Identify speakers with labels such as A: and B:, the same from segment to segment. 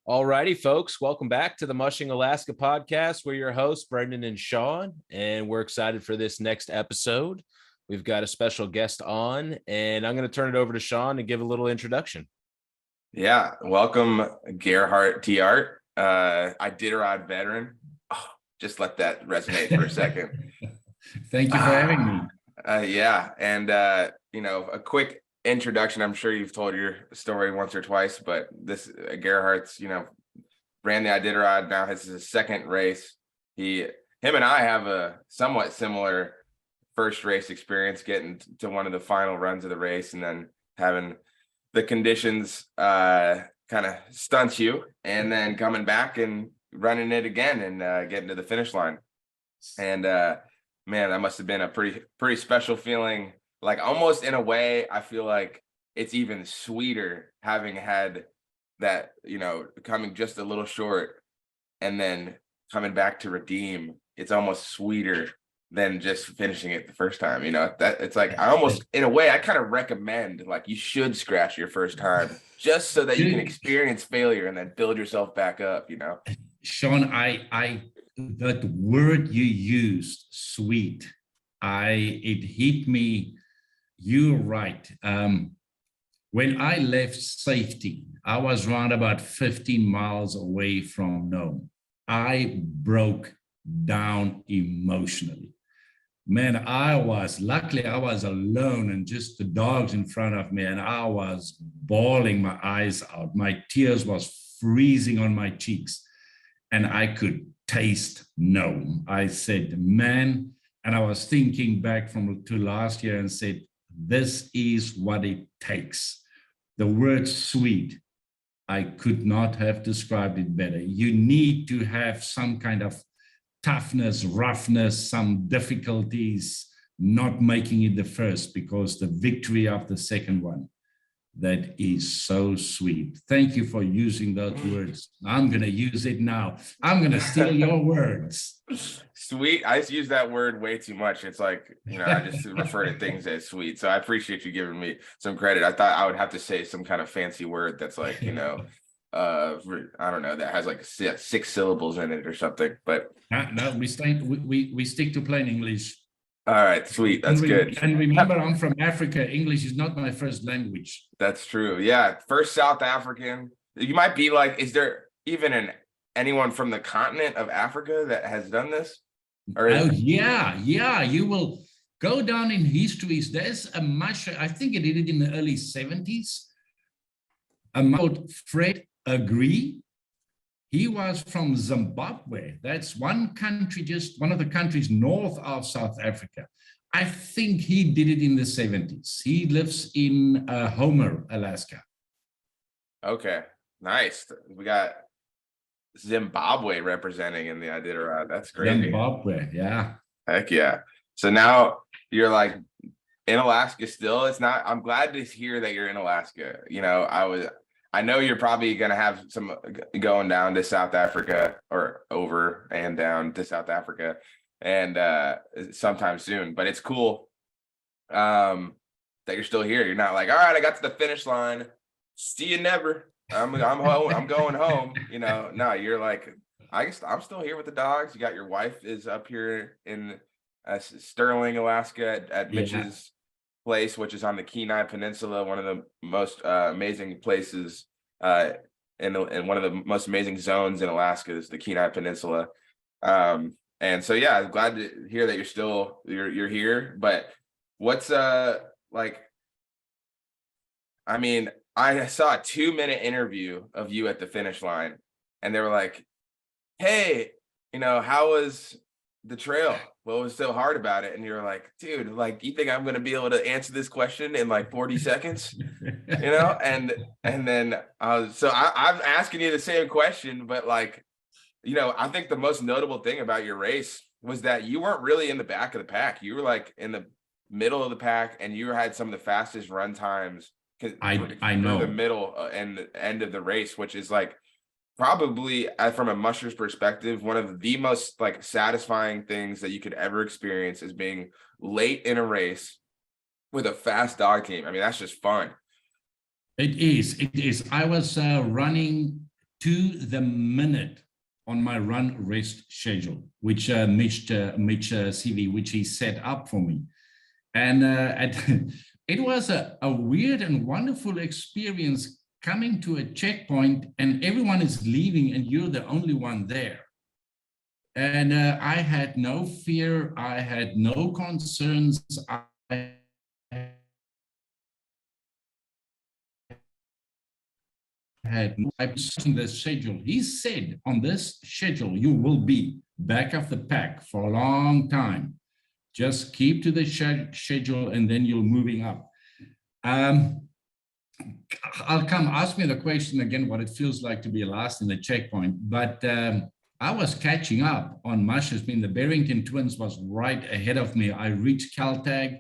A: All righty, folks. Welcome back to the Mushing Alaska podcast. We're your hosts, Brendan and Sean, and we're excited for this next episode. We've got a special guest on, and I'm going to turn it over to Sean to give a little introduction.
B: Yeah, welcome, Gerhardt Thiart, Iditarod veteran. Oh, just let that resonate for a second.
C: Thank you for having me.
B: Yeah, and a quick introduction. I'm sure you've told your story once or twice, but this Gerhardt's, ran the Iditarod. Now has his second race. Him and I have a somewhat similar first race experience, getting to one of the final runs of the race, and then having the conditions kind of stunt you, and then coming back and running it again and getting to the finish line. And man, that must have been a pretty special feeling. Like, almost in a way, I feel like it's even sweeter having had that, coming just a little short and then coming back to redeem. It's almost sweeter than just finishing it the first time. That it's like, I almost, in a way, I kind of recommend, like, you should scratch your first time just so that you can experience failure and then build yourself back up.
C: Sean, that word you used, sweet, it hit me. You're right. When I left safety, I was around about 15 miles away from Nome. I broke down emotionally. Man, luckily I was alone and just the dogs in front of me, and I was bawling my eyes out. My tears was freezing on my cheeks, and I could taste Nome. I said, man, and I was thinking back to last year and said, this is what it takes. The word sweet, I could not have described it better. You need to have some kind of toughness, roughness, some difficulties, not making it the first, because the victory of the second one, that is so sweet. Thank you for using those words. I'm going to use it now. I'm going to steal your words.
B: Sweet. I use that word way too much. It's like, I just refer to things as sweet. So I appreciate you giving me some credit. I thought I would have to say some kind of fancy word that's like, I don't know, that has like six syllables in it or something. But
C: no, we stick to plain English.
B: All right, sweet. That's good.
C: And remember, I'm from Africa. English is not my first language.
B: That's true. Yeah, first South African. You might be like, is there even anyone from the continent of Africa that has done this?
C: Yeah. You will go down in histories. There's a much, I think it did it in the early 70s. A man called Fred Agree. He was from Zimbabwe. That's one country, just one of the countries north of South Africa. I think he did it in the 70s. He lives in Homer, Alaska.
B: Okay, nice. We got Zimbabwe representing in the Iditarod. That's great.
C: Zimbabwe, yeah.
B: Heck yeah. So now you're like in Alaska still. I'm glad to hear that you're in Alaska. I know you're probably going to have some going down to South Africa, or over and down to South Africa, and sometime soon. But it's cool that you're still here. You're not like, all right, I got to the finish line. See you never. I'm home. I'm going home. No, you're like, I guess I'm still here with the dogs. You got your wife is up here in Sterling, Alaska at Mitch's place, which is on the Kenai Peninsula, one of the most amazing places in one of the most amazing zones in Alaska is the Kenai Peninsula. And so, yeah, I'm glad to hear that you're here. But what's like, I mean, I saw a 2-minute interview of you at the finish line, and they were like, hey, how was the trail? What was so hard about it? And you're like, dude, like, you think I'm going to be able to answer this question in like 40 seconds? And then so I'm asking you the same question, but like, I think the most notable thing about your race was that you weren't really in the back of the pack. You were like in the middle of the pack, and you had some of the fastest run times.
C: I know
B: the middle and the end of the race, which is like probably, from a musher's perspective, one of the most like satisfying things that you could ever experience is being late in a race with a fast dog team. I mean, that's just fun.
C: It is. I was running to the minute on my run rest schedule, which Mitch CV, which he set up for me. And it was a weird and wonderful experience coming to a checkpoint and everyone is leaving and you're the only one there. And I had no fear. I had no concerns. I had the schedule. He said, on this schedule, you will be back of the pack for a long time. Just keep to the schedule and then you're moving up. I'll come ask me the question again, what it feels like to be last in the checkpoint. But I was catching up on Mushing. I mean, the Barrington twins was right ahead of me. I reached Caltag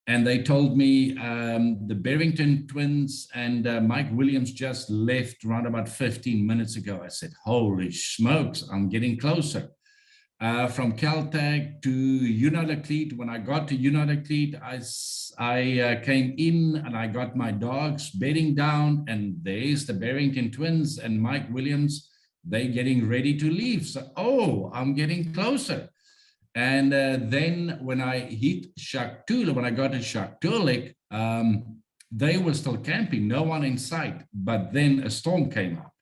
C: and they told me the Barrington twins and Mike Williams just left around about 15 minutes ago. I said, holy smokes, I'm getting closer. From Caltag to Iditarod. When I got to Iditarod, I came in and I got my dogs bedding down, and there's the Barrington twins and Mike Williams. They're getting ready to leave. So, oh, I'm getting closer. And then when I hit Shaktula, when I got to Shaktulek, they were still camping, no one in sight. But then a storm came up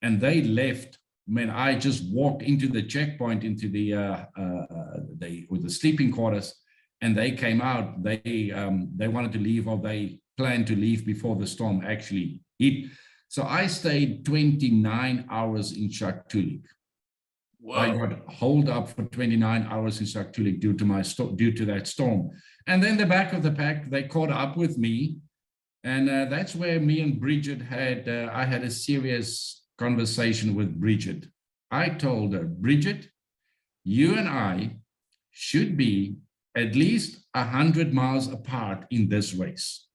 C: and they left. Man, I just walked into the checkpoint, into with the sleeping quarters, and they came out. They wanted to leave, or they planned to leave before the storm actually hit. So I stayed 29 hours in Shaktulek. I got holed up for 29 hours in Shaktulek due to that storm. And then the back of the pack, they caught up with me, and that's where me and Bridget had. I had a serious conversation with Bridget. I told her, Bridget, you and I should be at least 100 miles apart in this race.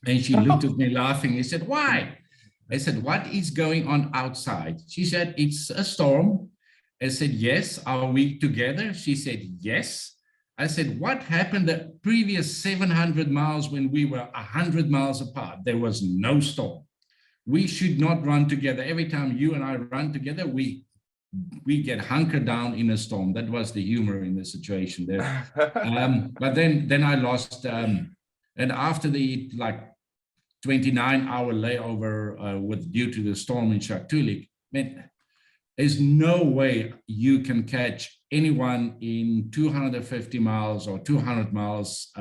C: And she looked at me laughing. He said, why? I said, what is going on outside? She said, it's a storm. I said, yes. Are we together? She said, yes. I said, what happened the previous 700 miles when we were 100 miles apart? There was no storm. We should not run together. Every time you and I run together, we get hunkered down in a storm. That was the humor in the situation there. But then I lost, and after the 29-hour layover due to the storm in Shaktulek, man, there's no way you can catch anyone in 250 miles or 200 miles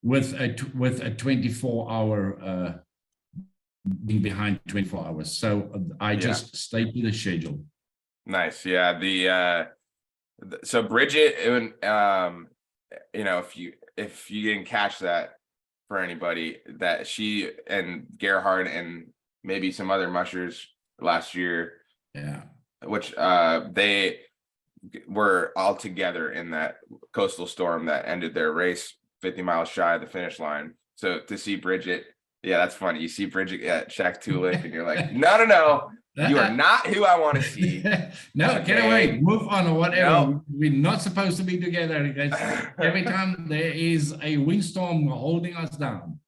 C: with a 24-hour being behind 24 hours. So I just stayed to the schedule.
B: Nice. Yeah. So Bridget, if you didn't catch that for anybody, that she and Gerhardt and maybe some other mushers last year, which they were all together in that coastal storm that ended their race 50 miles shy of the finish line. So to see Bridget, yeah, that's funny. You see Bridget at Shaktulek and you're like, no, you are not who I want to see.
C: No, okay. Get away, move on or whatever. No. We're not supposed to be together. Every time there is a windstorm holding us down.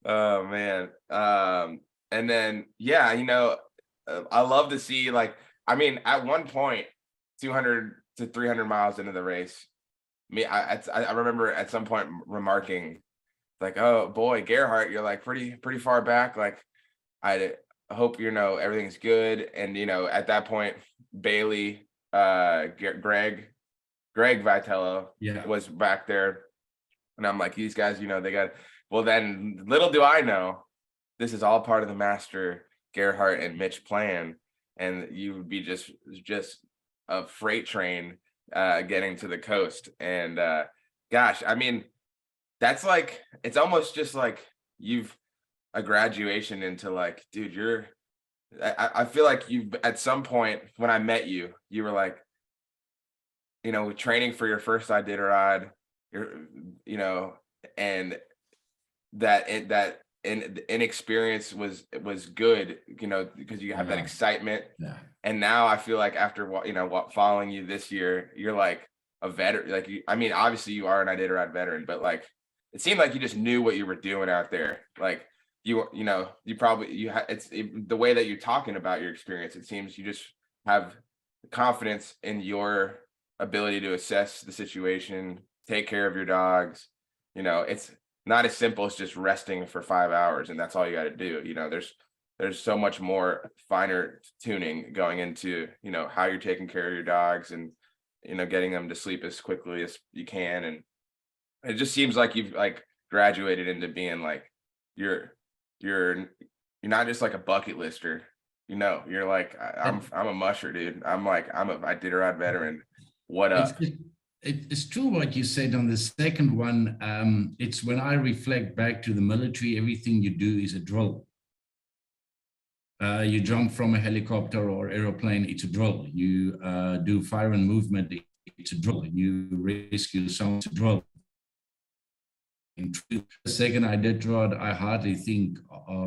B: Oh, man. And then, I love to see, at one point, 200 to 300 miles into the race, I remember at some point remarking, oh boy, Gerhardt, you're pretty far back. I hope everything's good. And at that point, Bailey, Greg Vitello was back there, and I'm like, these guys, they got. Well, then little do I know, this is all part of the master Gerhardt and Mitch plan, and you would be just a freight train getting to the coast. And gosh, I mean. That's it's almost just you've a graduation into dude, I feel like you've at some point when I met you, you were training for your first Iditarod, and that inexperience was good, because you have that excitement. Yeah. And now I feel like after following you this year, you're a veteran. Obviously you are an Iditarod veteran, but it seemed like you just knew what you were doing out there. the way that you're talking about your experience, it seems you just have confidence in your ability to assess the situation, take care of your dogs. It's not as simple as just resting for 5 hours and that's all you got to do. There's so much more finer tuning going into, how you're taking care of your dogs and, getting them to sleep as quickly as you can. And it just seems like you've like graduated into being like, you're not just like a bucket lister, you're like, I'm a musher, dude. I'm a Iditarod veteran. What up?
C: It's true what you said on the second one. It's when I reflect back to the military, everything you do is a drill. You jump from a helicopter or aeroplane, it's a drill. You do fire and movement, it's a drill. You rescue someone, it's a drill. The second Iditarod, I hardly think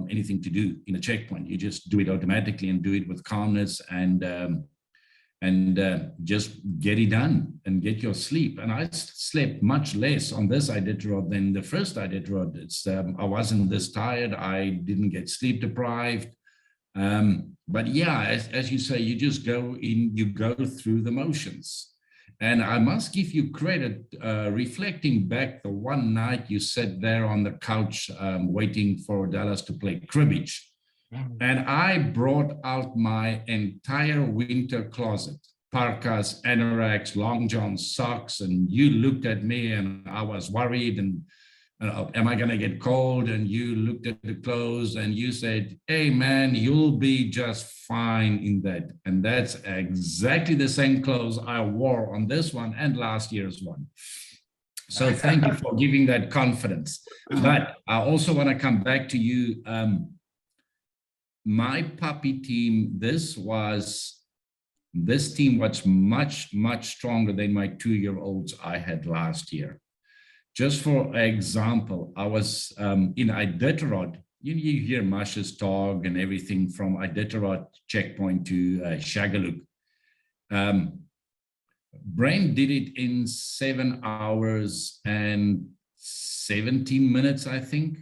C: anything to do in a checkpoint. You just do it automatically and do it with calmness and just get it done and get your sleep. And I slept much less on this Iditarod than the first Iditarod. I wasn't this tired. I didn't get sleep deprived. But yeah, as you say, you just go through the motions. And I must give you credit, reflecting back the one night you sat there on the couch waiting for Dallas to play cribbage. And I brought out my entire winter closet, parkas, anoraks, long johns, socks, and you looked at me and I was worried and am I going to get cold? And you looked at the clothes and you said, hey man, you'll be just fine in that. And that's exactly the same clothes I wore on this one and last year's one. So thank you for giving that confidence. But I also want to come back to you. My puppy team, this team was much, much stronger than my 2-year-olds I had last year. Just for example, I was in Iditarod. You hear Mush's dog and everything from Iditarod checkpoint to Shagaluk. Brain did it in 7 hours and 17 minutes, I think.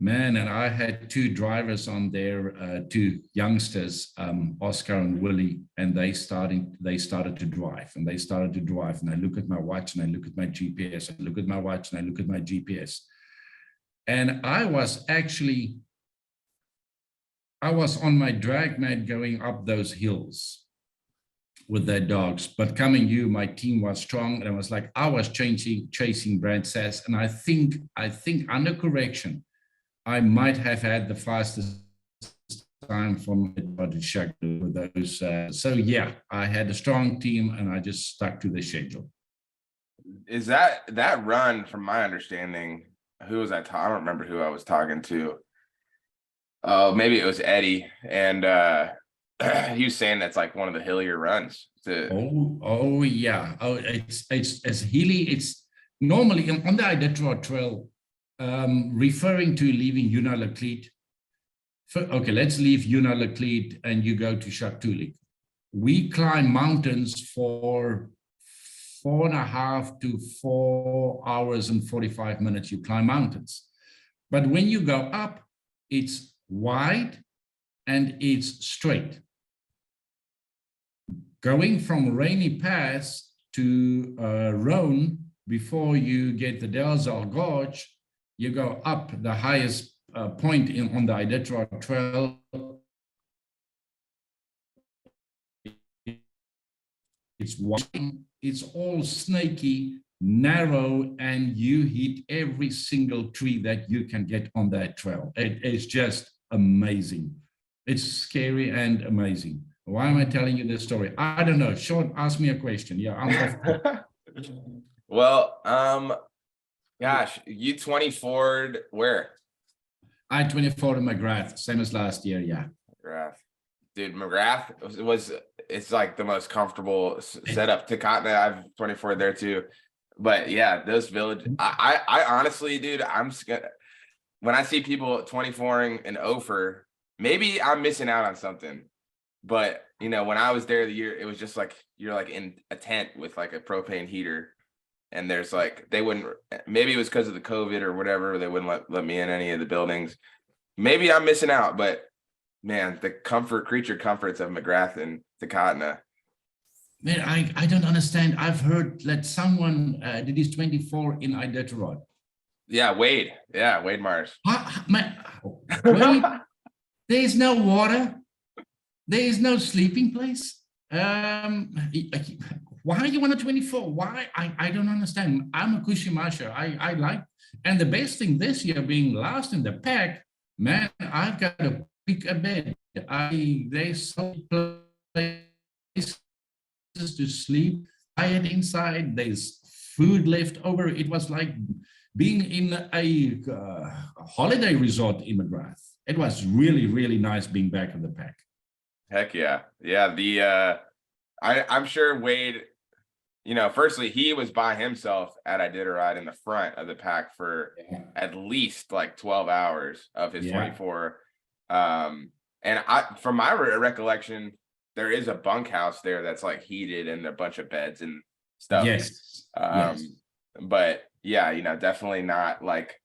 C: Man, and I had 2 drivers on there, 2 youngsters, Oscar and Willie, and they started to drive, and and I look at my watch and I look at my GPS, I look at my watch and I look at my GPS. And I was on my drag mat going up those hills with their dogs, but coming my team was strong, and I was like, I was chasing Brad Sass, and I think under correction, I might have had the fastest time from Shagaluk with those. So yeah, I had a strong team and I just stuck to the schedule.
B: Is that run, from my understanding, who was I don't remember who I was talking to. Oh, maybe it was Eddie. And he was saying that's like one of the hillier runs.
C: Oh yeah. Oh, it's hilly. It's normally on the Iditarod Trail. Referring to leaving Unalakleet. Okay, let's leave Unalakleet and you go to Shaktulik. We climb mountains for 4.5 to 4 hours and 45 minutes. You climb mountains. But when you go up, it's wide and it's straight. Going from Rainy Pass to Roan, before you get the Delzal Gorge, you go up the highest point on the Iditarod Trail. It's wide, it's all snaky, narrow, and you hit every single tree that you can get on that trail. It is just amazing. It's scary and amazing. Why am I telling you this story? I don't know. Sean, ask me a question. Yeah, I'm off.
B: Well, gosh, you 24'd where?
C: I 24 in McGrath, same as last year. Yeah.
B: McGrath, dude. McGrath it's like the most comfortable setup. To continent, I've 24 there too. But yeah, those villages. I honestly, dude, when I see people 24ing in Ophir, maybe I'm missing out on something. But when I was there the year, it was just like you're like in a tent with like a propane heater. and there's like, they wouldn't, maybe it was because of the COVID or whatever, they wouldn't let me in any of the buildings. Maybe I'm missing out, but man, the creature comforts of McGrath and Takatna.
C: Man, I don't understand. I've heard that someone did his 24 in Iditarod.
B: Yeah, Wade. Yeah, Wade Mars.
C: Man, wait, there is no water. There is no sleeping place. Why you want a 24? Why? I don't understand. I'm a Kushimasha. I like, and the best thing this year being last in the pack, man, I've got to pick a bed. There's so places to sleep. I had inside. There's food left over. It was like being in a holiday resort in McGrath. It was really, really nice being back in the pack.
B: Heck yeah. Yeah. I'm sure Wade, firstly, he was by himself at Iditarod in the front of the pack for at least like 12 hours of his 24. And from my recollection, there is a bunkhouse there that's like heated and a bunch of beds and stuff.
C: Yes.
B: But yeah, definitely not like,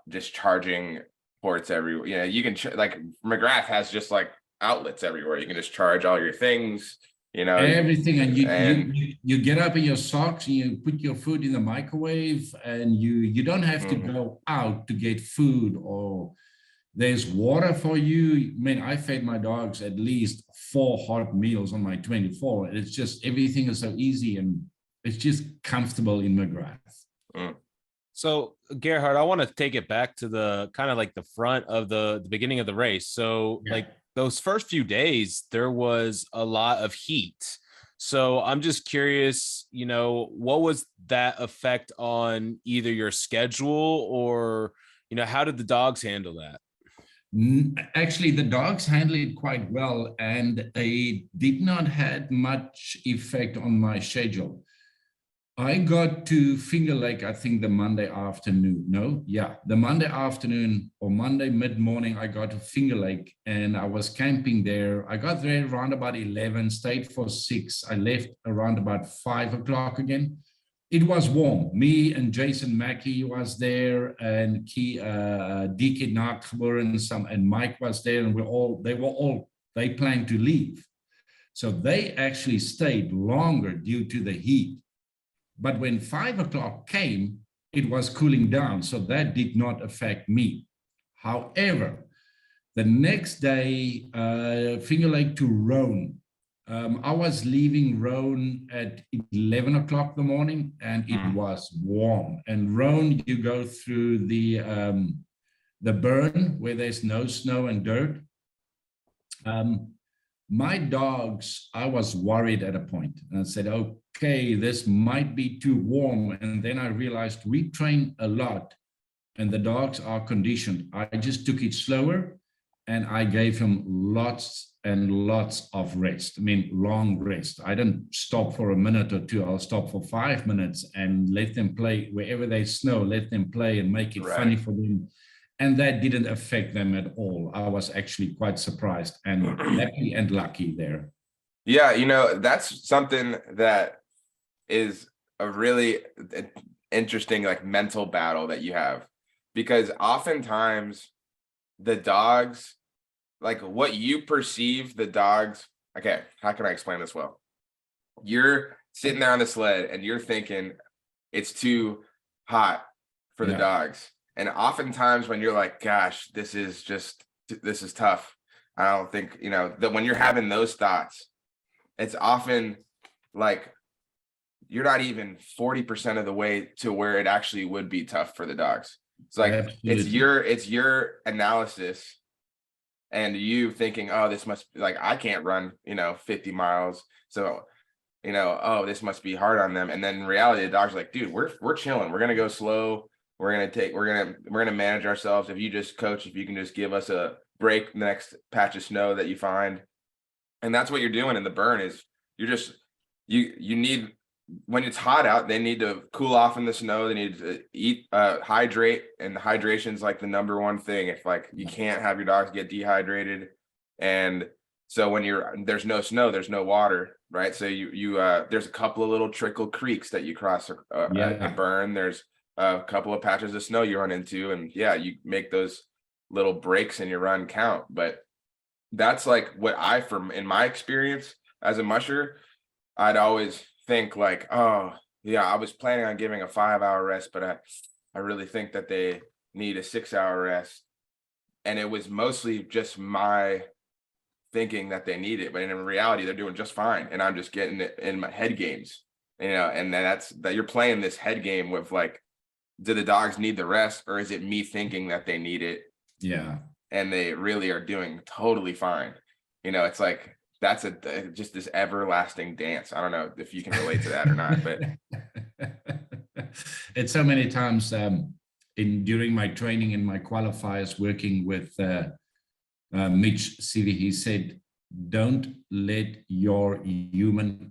B: just charging ports everywhere. You can like McGrath has just like outlets everywhere. You can just charge all your things,
C: everything. And you get up in your socks and you put your food in the microwave, and you don't have to go out to get food, or there's water for you. I mean, I fed my dogs at least 4 hot meals on my 24. It's just, everything is so easy and it's just comfortable in McGrath.
A: So Gerhardt, I want to take it back to the kind of like the front of the beginning of the race. So like those first few days, there was a lot of heat. So I'm just curious, what was that effect on either your schedule or, how did the dogs handle that?
C: Actually, the dogs handled it quite well, and they did not have much effect on my schedule. I got to Finger Lake, I think the Monday afternoon. The Monday afternoon or Monday mid-morning, I got to Finger Lake and I was camping there. I got there around about 11, stayed for 6. I left around about 5 o'clock again. It was warm. Me and Jason Mackey was there, and DK Nachtgebur and Mike was there, and they planned to leave. So they actually stayed longer due to the heat. But when 5 o'clock came, it was cooling down, so that did not affect me. However, the next day, Finger Lake to Roan, I was leaving Roan at 11 o'clock in the morning, and it was warm. And Roan, you go through the burn where there's no snow and dirt. My dogs, I was worried at a point, and I said, okay, this might be too warm. And then I realized we train a lot and the dogs are conditioned. I just took it slower and I gave him lots and lots of rest. I mean, long rest. I didn't stop for a minute or two. I'll stop for 5 minutes and let them play wherever there's snow, let them play and make it funny for them. And that didn't affect them at all. I was actually quite surprised and happy and lucky there.
B: Yeah, that's something that is a really interesting like mental battle that you have, because oftentimes the dogs, like what you perceive the dogs, okay, how can I explain this well? You're sitting there on the sled and you're thinking it's too hot for the dogs. And oftentimes when you're like, gosh, this is tough. I don't think, that when you're having those thoughts, it's often like you're not even 40% of the way to where it actually would be tough for the dogs. It's like, it's your analysis and you thinking, oh, this must be like, I can't run, 50 miles. So, this must be hard on them. And then in reality, the dog's like, dude, we're chilling. We're going to go slow. We're going to manage ourselves. If you can just give us a break the next patch of snow that you find. And that's what you're doing in the burn is you need, when it's hot out, they need to cool off in the snow. They need to eat, hydrate, and the hydration is like the number one thing. If like, you can't have your dogs get dehydrated. And so when there's no snow, there's no water. right? So you there's a couple of little trickle creeks that you cross and burn. There's a couple of patches of snow you run into, and yeah, you make those little breaks in your run count. But that's like what from in my experience as a musher, I'd always think like, oh yeah, I was planning on giving a 5-hour rest, but I really think that they need a 6-hour rest. And it was mostly just my thinking that they need it, but in reality, they're doing just fine. And I'm just getting it in my head games, and then that's that you're playing this head game with like, do the dogs need the rest, or is it me thinking that they need it?
C: Yeah.
B: And they really are doing totally fine. It's like, that's just this everlasting dance. I don't know if you can relate to that or not, but
C: it's so many times during my training and my qualifiers working with Mitch Seeley, he said, don't let your human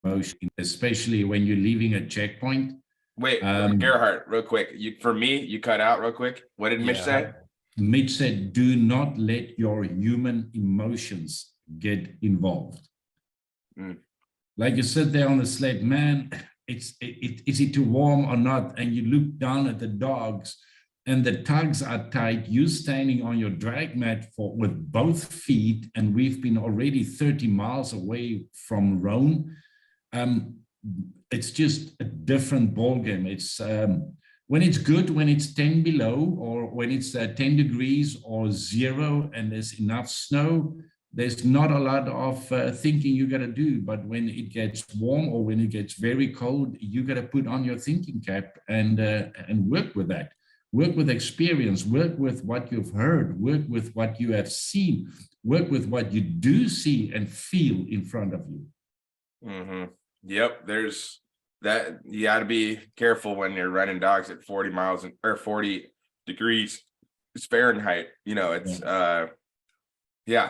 C: emotion, especially when you're leaving a checkpoint.
B: Wait, Gerhardt, real quick. You cut out real quick. What did Mitch say?
C: Mitch said, do not let your human emotions get involved. Like you sit there on the sled, man, is it too warm or not? And you look down at the dogs and the tugs are tight. You standing on your drag mat with both feet, and we've been already 30 miles away from Rome. It's just a different ballgame. It's when it's good, when it's 10 below, or when it's 10 degrees or 0 and there's enough snow, there's not a lot of thinking you got to do. But when it gets warm or when it gets very cold, you got to put on your thinking cap and work with that. Work with experience, work with what you've heard, work with what you have seen, work with what you do see and feel in front of you.
B: Mm-hmm. Yep, there's that. You got to be careful when you're running dogs at 40 miles or 40 degrees Fahrenheit. It's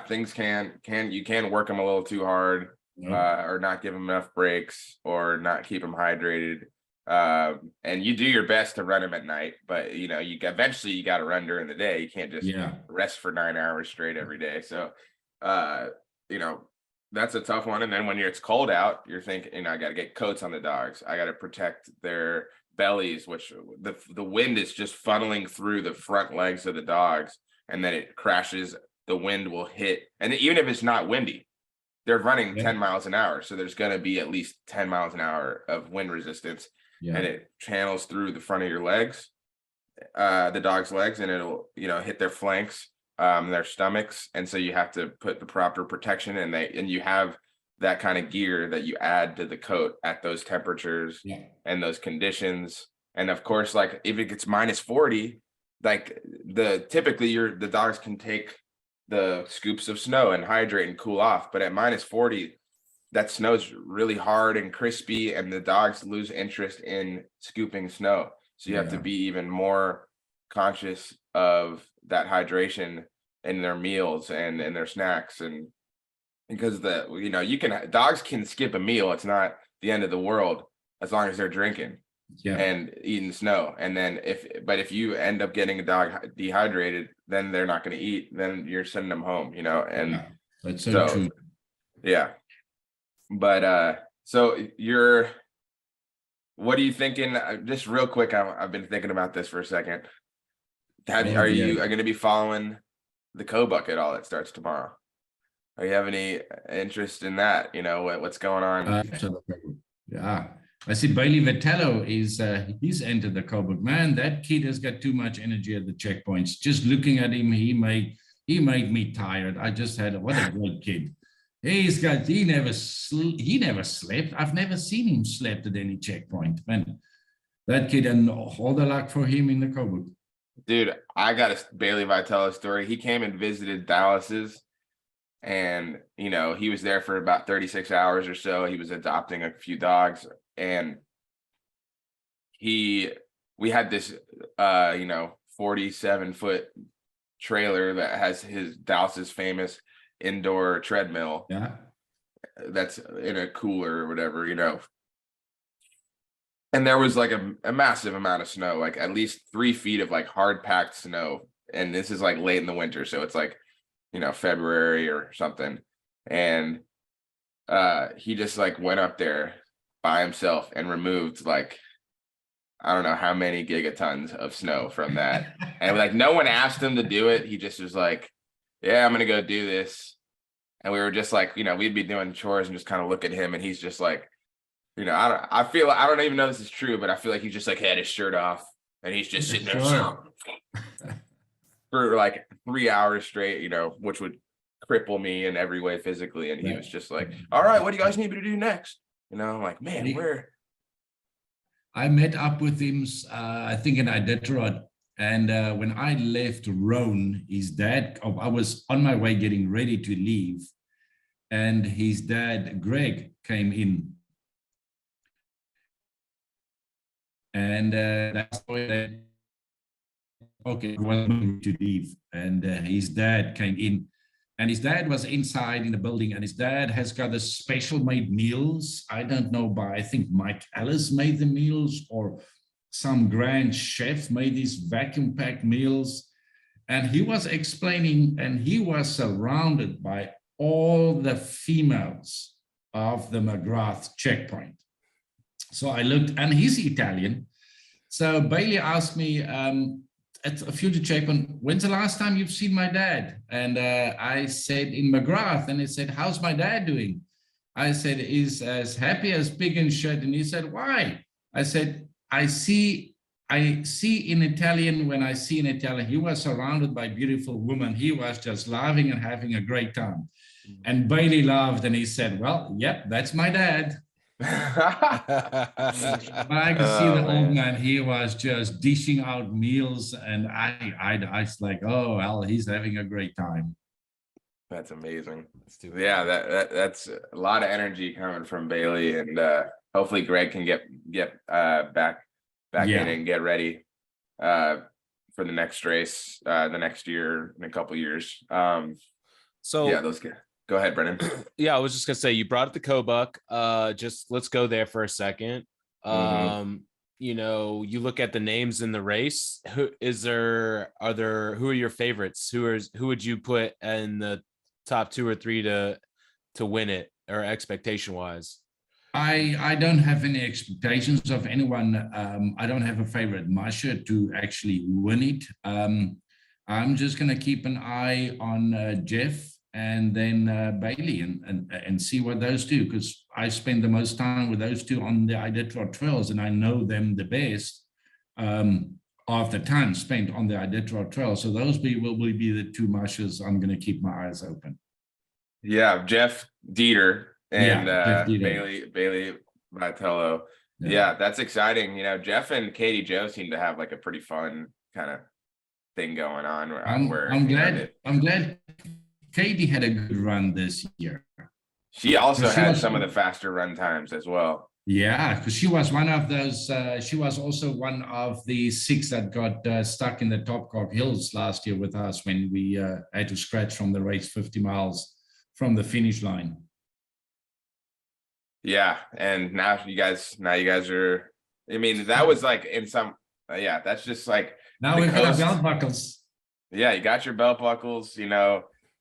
B: things you can work them a little too hard, or not give them enough breaks, or not keep them hydrated. And you do your best to run them at night, but you eventually you got to run during the day. You can't just rest for 9 hours straight every day. So that's a tough one. And then when it's cold out, you're thinking, I got to get coats on the dogs. I got to protect their bellies, which the wind is just funneling through the front legs of the dogs, and then it crashes. The wind will hit, and even if it's not windy, they're running 10 miles an hour. So there's going to be at least 10 miles an hour of wind resistance. And it channels through the front of your legs, the dog's legs, and it'll, hit their flanks, their stomachs. And so you have to put the proper protection, and you have that kind of gear that you add to the coat at those temperatures and those conditions. And of course, like if it gets minus 40, like typically the dogs can take the scoops of snow and hydrate and cool off. But at minus 40, that snow's really hard and crispy, and the dogs lose interest in scooping snow. So you have to be even more conscious of that hydration in their meals and in their snacks. And because dogs can skip a meal. It's not the end of the world as long as they're drinking and eating snow. And then if you end up getting a dog dehydrated, then they're not going to eat. Then you're sending them home, and
C: that's so true.
B: Yeah. But so what are you thinking? Just real quick, I've been thinking about this for a second. Are you going to be following the Kobuk at all? That starts tomorrow. Are you have any interest in that? What's going on?
C: Yeah, I see Bailey Vitello he's entered the Kobuk. Man, that kid has got too much energy at the checkpoints. Just looking at him, he made me tired. I just had what a great kid. He never slept. I've never seen him slept at any checkpoint. Man, that kid, and all the luck for him in the Kobuk.
B: Dude, I got a Bailey Vitello story. He came and visited Dallas's, and he was there for about 36 hours or so. He was adopting a few dogs, and we had this 47-foot trailer that has his Dallas's famous indoor treadmill that's in a cooler or whatever, and there was like a massive amount of snow, like at least 3 feet of like hard packed snow. And this is like late in the winter, so it's like February or something. And he just like went up there by himself and removed like, I don't know how many gigatons of snow from that. And like, no one asked him to do it. He just was like, yeah, I'm going to go do this. And we were just like, we'd be doing chores and just kind of look at him. And he's just like, I don't even know this is true, but I feel like he just like had his shirt off and he's just sitting there for like 3 hours straight, which would cripple me in every way physically. And he was just like, all right, what do you guys need me to do next? I'm like, man,
C: I met up with him, I think in Iditarod. And when I left Roan, his dad, I was on my way getting ready to leave. And his dad, Greg, came in. And that's why okay, well, to leave. And his dad came in. And his dad was inside in the building, and his dad has got a special made meals. I don't know, but I think Mike Ellis made the meals, or some grand chef made these vacuum packed meals. And he was explaining, and he was surrounded by all the females of the McGrath checkpoint. So I looked, and he's Italian. So Bailey asked me, at a future checkpoint, when's the last time you've seen my dad? And I said in McGrath, and he said, how's my dad doing? I said, he's as happy as pig in shit. And he said, why? I said, I see in Italian, when I see in Italian, he was surrounded by beautiful women. He was just laughing and having a great time. And Bailey laughed and he said, well, yep, that's my dad. But I could see the old man, he was just dishing out meals, and I was like, oh, well, he's having a great time.
B: That's amazing. Yeah, that's a lot of energy coming from Bailey, and hopefully Greg can get back in and get ready for the next race the next year, in a couple years. So yeah, those guys. Go ahead, Brennan.
A: Yeah, I was just gonna say, you brought up the Kobuk. Just let's go there for a second. You look at the names in the race. Who are your favorites? Who would you put in the top 2 or 3 to win it, or expectation wise?
C: I don't have any expectations of anyone. I don't have a favorite musher to actually win it. I'm just gonna keep an eye on Jeff and then Bailey and see what those do, because I spend the most time with those two on the Iditarod trails, and I know them the best of the time spent on the Iditarod trail. So those will be the 2 mushers I'm going to keep my eyes open.
B: Yeah, Jeff Dieter and Bailey Vitello. Yeah, that's exciting. Jeff and Katie Joe seem to have like a pretty fun kind of thing going on.
C: I'm glad Katie had a good run this year.
B: She also had some of the faster run times as well.
C: Yeah, because she was one of those. She was also one of the 6 that got stuck in the Topcock Hills last year with us when we had to scratch from the race 50 miles from the finish line.
B: Yeah, and now you guys are. I mean, that was like in some. That's just like
C: now we've got our belt buckles.
B: Yeah, you got your belt buckles.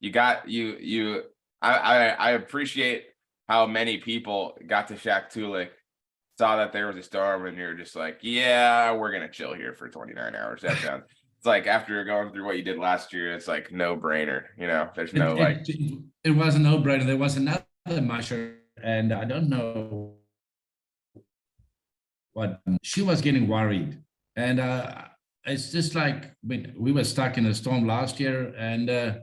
B: You got you. I appreciate how many people got to Shaktoolik, saw that there was a storm, and you're just like, yeah, we're gonna chill here for 29 hours. That sounds. It's like after going through what you did last year, it's like no brainer. There's no
C: It was a no brainer. There was another musher, and I don't know what she was getting worried, and it's just like we were stuck in a storm last year, and.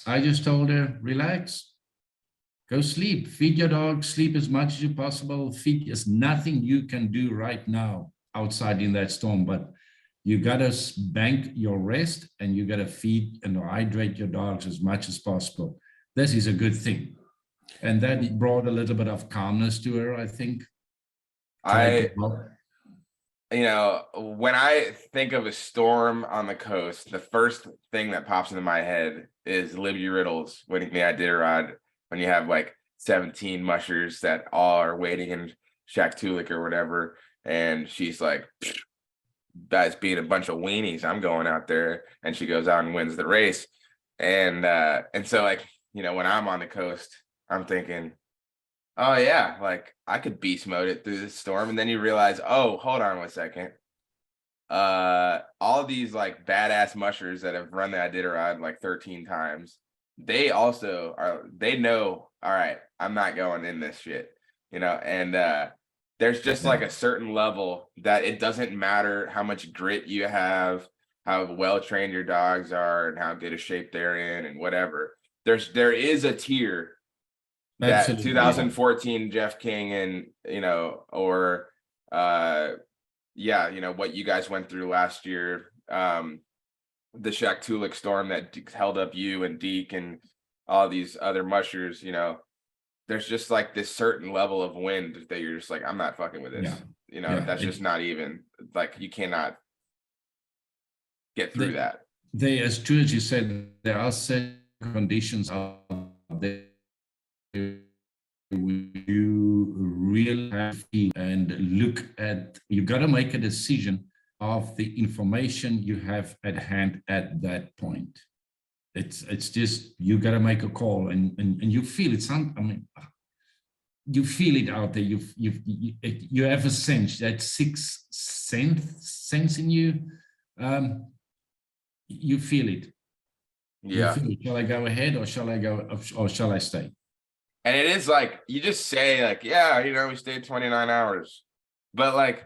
C: I just told her, relax, go sleep, feed your dog, sleep as much as you possible. There's nothing you can do right now outside in that storm, but you got to bank your rest, and you got to feed and hydrate your dogs as much as possible. This is a good thing. And that brought a little bit of calmness to her, I think.
B: When I think of a storm on the coast, the first thing that pops into my head is Libby Riddles winning the Iditarod, when you have like 17 mushers that all are waiting in Shaktoolik or whatever, and she's like, guys being a bunch of weenies, I'm going out there, and she goes out and wins the race. And so like, you know, when I'm on the coast, I'm thinking, oh yeah, like I could beast mode it through the storm. And then you realize, oh, hold on 1 second. All these like badass mushers that have run the Iditarod like 13 times, they also they know, all right, I'm not going in this shit, you know, and there's just like a certain level that it doesn't matter how much grit you have, how well trained your dogs are, and how good a shape they're in, and whatever. There is a tier that
C: Absolutely.
B: 2014 Jeff King and, you know, or yeah, you know, what you guys went through last year, the Shaktoolik storm that held up you and Deke and all these other mushers, you know, there's just like this certain level of wind that you're just like, I'm not fucking with this.
C: Yeah.
B: You know,
C: Yeah.
B: that's just not even like, you cannot get through that.
C: As true as you said, there are certain conditions out there you really have to and look at, you got to make a decision of the information you have at hand at that point. It's just, you got to make a call, and you feel it. I mean, you feel it out there. You have a sense, that sixth sense in you. You feel it.
B: Yeah.
C: You feel it. Shall I go ahead, or shall I go, or shall I stay?
B: And it is like, you just say like, yeah, you know, we stayed 29 hours, but like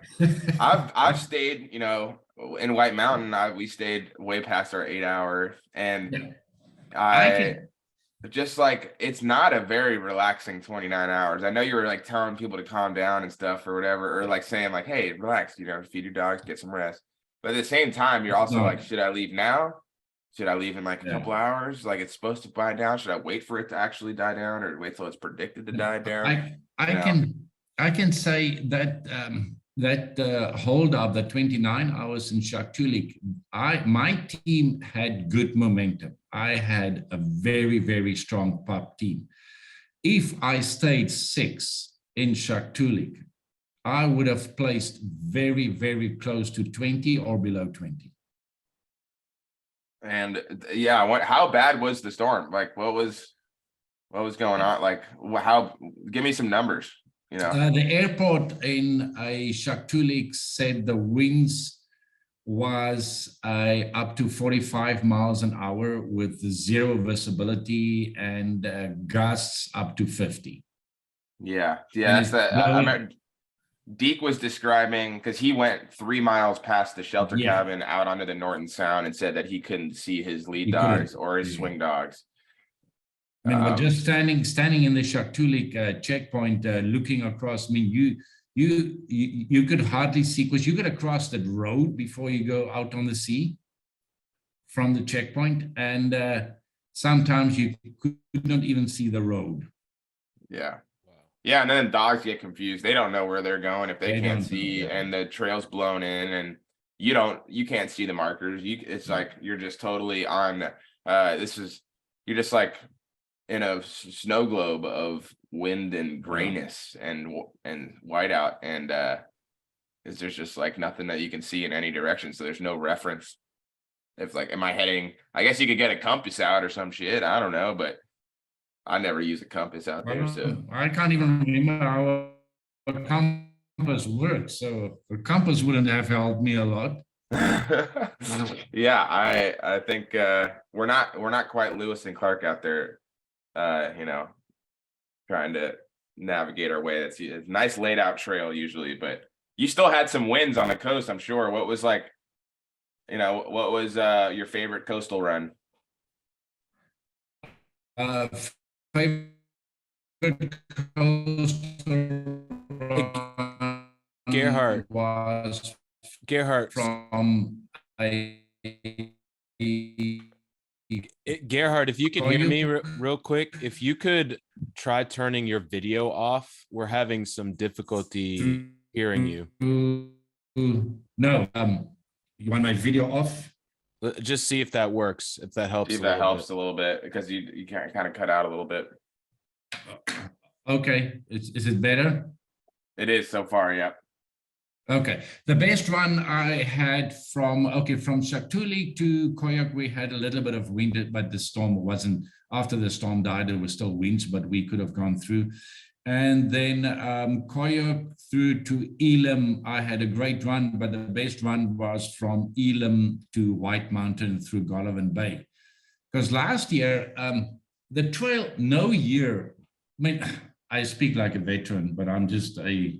B: I've stayed, you know, in White Mountain, we stayed way past our 8 hour, and
C: Yeah.
B: I just like, it's not a very relaxing 29 hours. I know you were like telling people to calm down and stuff or whatever, or like saying like, hey, relax, you know, feed your dogs, get some rest. But at the same time, you're also like, should I leave now? Should I leave in like a couple hours? Like, it's supposed to die down. Should I wait for it to actually die down, or wait till it's predicted to die down?
C: I can say that that hold up, the 29 hours in Shaktoolik, my team had good momentum. I had a very, very strong pup team. If I stayed 6 in Shaktoolik, I would have placed very, very close to 20 or below 20.
B: And yeah, how bad was the storm? Like, what was going on? Like, how? Give me some numbers. You know,
C: the airport in Shaktoolik said the winds was up to 45 miles an hour with zero visibility, and gusts up to 50.
B: Yeah, that's that. I remember Deke was describing, because he went 3 miles past the shelter cabin out onto the Norton Sound, and said that he couldn't see his lead dogs or his swing dogs.
C: I mean, but just standing in the Shaktoolik checkpoint, looking across, I mean, you could hardly see, because you got to cross that road before you go out on the sea from the checkpoint, and sometimes you could not even see the road.
B: Yeah. Yeah, and then dogs get confused. They don't know where they're going if they can't see, and the trail's blown in, and you can't see the markers. It's like you're just totally on. You're just like in a snow globe of wind and grayness and whiteout, and there's just like nothing that you can see in any direction. So there's no reference. If like, am I heading? I guess you could get a compass out or some shit. I don't know, but I never use a compass out there, so
C: I can't even remember how a compass works. So a compass wouldn't have helped me a lot.
B: Yeah, I think we're not quite Lewis and Clark out there, you know, trying to navigate our way. It's a nice laid out trail usually, but you still had some wins on the coast, I'm sure. What was like, you know, what was your favorite coastal run?
C: Favorite coastal
A: Gerhardt
C: was
A: from Gerhardt, if you could hear me real quick, if you could try turning your video off. We're having some difficulty hearing you.
C: No, you want my video off?
A: Just see if that works, if that helps.
B: See if that helps a little bit, because you can't kind of cut out a little bit.
C: Okay, is it better?
B: It is so far, yeah.
C: Okay, the best run I had from Shaktuli to Koyak, we had a little bit of wind, but the storm wasn't, after the storm died, there was still winds, but we could have gone through. And then Koyak through to Elam, I had a great run, but the best run was from Elam to White Mountain through Golovin Bay. Because last year, the trail, no year, I mean, I speak like a veteran, but I'm just a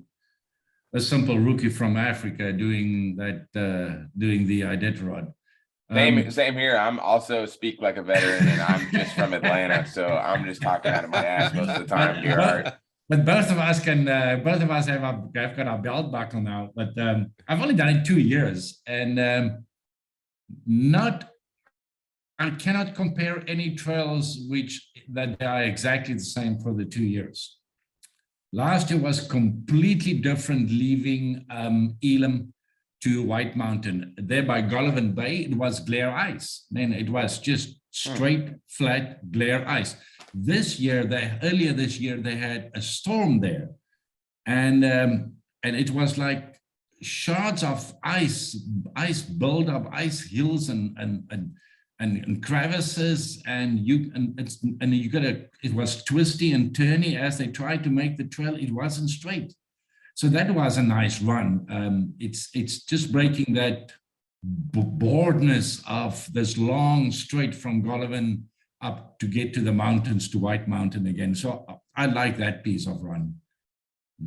C: simple rookie from Africa doing that, doing the Iditarod.
B: Same here. I'm also speak like a veteran, and I'm just from Atlanta, so I'm just talking out of my ass most of the time, Gerhardt.
C: But both of us have got our belt buckle now. But I've only done it 2 years, and I cannot compare any trails that are exactly the same for the 2 years. Last year was completely different, leaving Elam to White Mountain. There by Golovin Bay, it was glare ice. Man, it was just straight, flat glare ice. Earlier this year, they had a storm there. And it was like shards of ice build up, ice hills and crevices, it was twisty and turny as they tried to make the trail. It wasn't straight. So that was a nice run. It's just breaking that boredness of this long straight from Golovin up to get to the mountains, to White Mountain again. So I like that piece of run.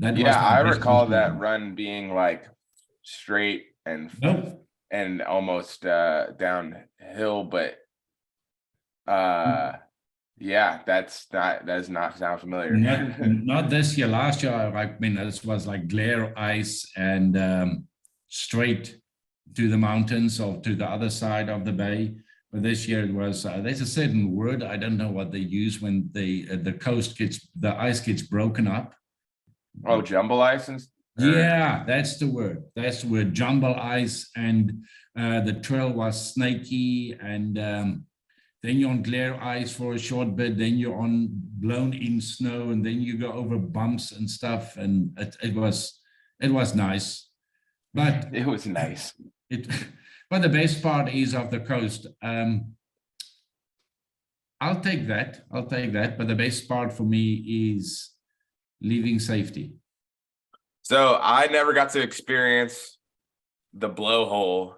B: I recall that run being like straight and almost downhill, but that does not sound familiar.
C: Not this year. Last year, I mean, this was like glare ice and straight to the mountains or to the other side of the bay. But this year it was, there's a certain word, I don't know what they use when the ice gets broken up.
B: Oh, jumble ice?
C: Yeah, that's the word. That's the word, jumble ice. And the trail was snaky, and then you're on glare ice for a short bit, then you're on blown in snow, and then you go over bumps and stuff. And it was nice. But
B: it was nice.
C: But the best part is of the coast. I'll take that. But the best part for me is leaving safety.
B: So I never got to experience the blowhole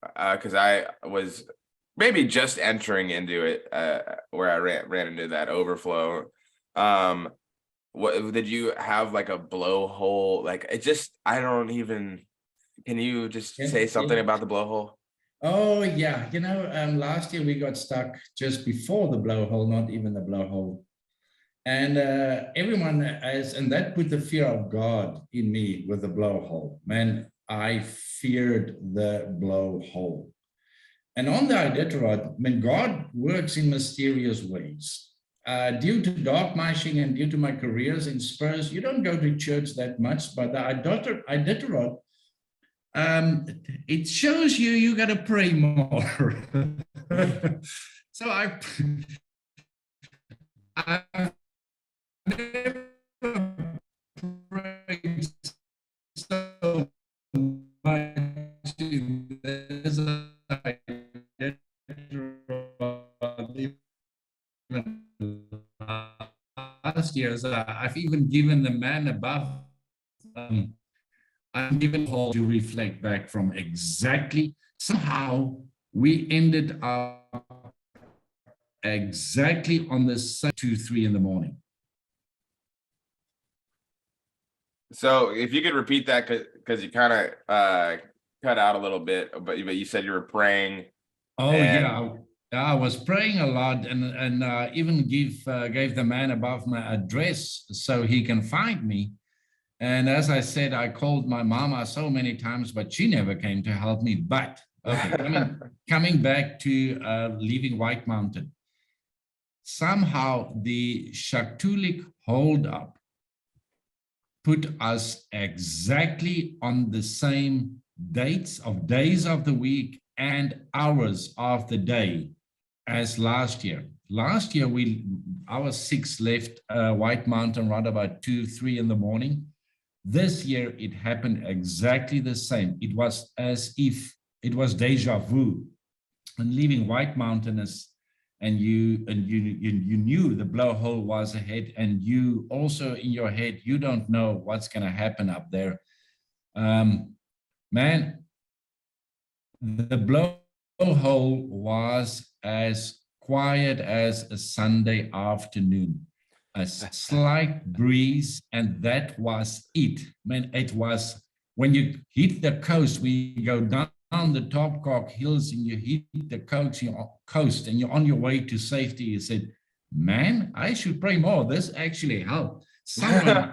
B: because I was maybe just entering into it where I ran into that overflow. What did you have, like a blowhole? Like, I don't even. Can you just say something about the blowhole?
C: Oh yeah, last year we got stuck just before the blowhole, not even the blowhole. And and that put the fear of God in me with the blowhole. Man, I feared the blowhole. And on the Iditarod, God works in mysterious ways. Due to dog mushing and due to my careers in Spurs, you don't go to church that much, but the Iditarod, it shows you got to pray more. So I never prayed so much as I did last year. So I've even given the man above. I'm given Paul to reflect back from exactly. Somehow we ended up exactly on the same 2-3 in the morning.
B: So if you could repeat that, because you kind of cut out a little bit, but you said you were praying.
C: Oh yeah, I was praying a lot, and even gave the man above my address so he can find me. And as I said, I called my mama so many times, but she never came to help me. But okay, coming back to leaving White Mountain, somehow the Shaktulik holdup put us exactly on the same days of the week and hours of the day as last year. Last year, our 6 left White Mountain around about 2-3 in the morning. This year, it happened exactly the same. It was as if it was deja vu. And leaving White Mountains, and you knew the blowhole was ahead, and you also in your head, you don't know what's going to happen up there. Man, the blowhole was as quiet as a Sunday afternoon, a slight breeze, and that was it. Man, it was when you hit the coast, we go down the Topcock Hills and you hit the coast and you're on your way to safety. You said, man, I should pray more. This actually helped. Someone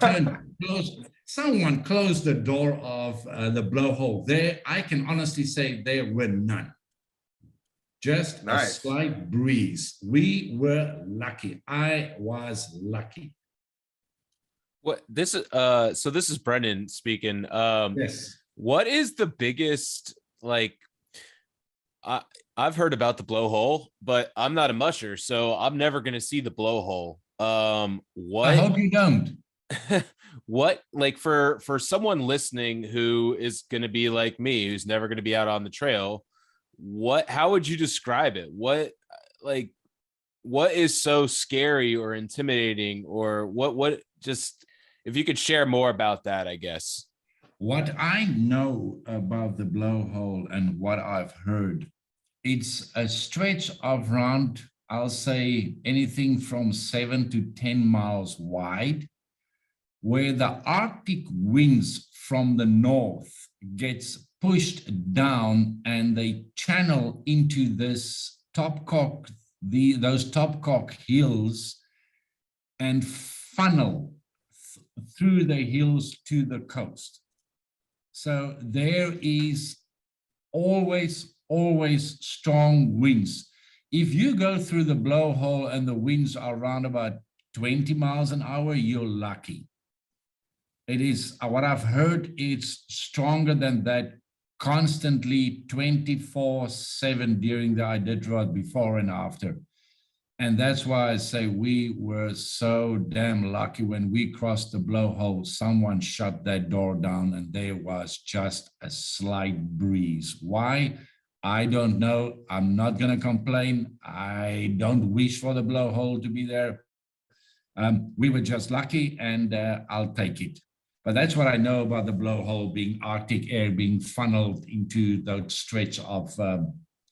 C: closed the door of the blowhole. There, I can honestly say there were none. Just a slight breeze. We were lucky. I was lucky.
A: What this is so this is Brendan speaking.
C: Yes.
A: What is the biggest, like, I've heard about the blowhole, but I'm not a musher, so I'm never gonna see the blowhole. What
C: I hope you don't.
A: What, like, for someone listening who is gonna be like me, who's never gonna be out on the trail, how would you describe it? What is so scary or intimidating, or what just, if you could share more about that, I guess.
C: What I know about the blowhole and what I've heard, it's a stretch of around, I'll say anything from 7 to 10 miles wide, where the Arctic winds from the north gets pushed down and they channel into this Topcock, those Topcock hills, and funnel through the hills to the coast. So there is always strong winds. If you go through the blowhole and the winds are around about 20 miles an hour, you're lucky. It is, what I've heard, it's stronger than that constantly 24/7 during the Iditarod, before and after. And that's why I say we were so damn lucky when we crossed the blowhole. Someone shut that door down and there was just a slight breeze. Why? I don't know. I'm not going to complain. I don't wish for the blowhole to be there. We were just lucky, and I'll take it. But that's what I know about the blowhole, being Arctic air being funneled into the stretch of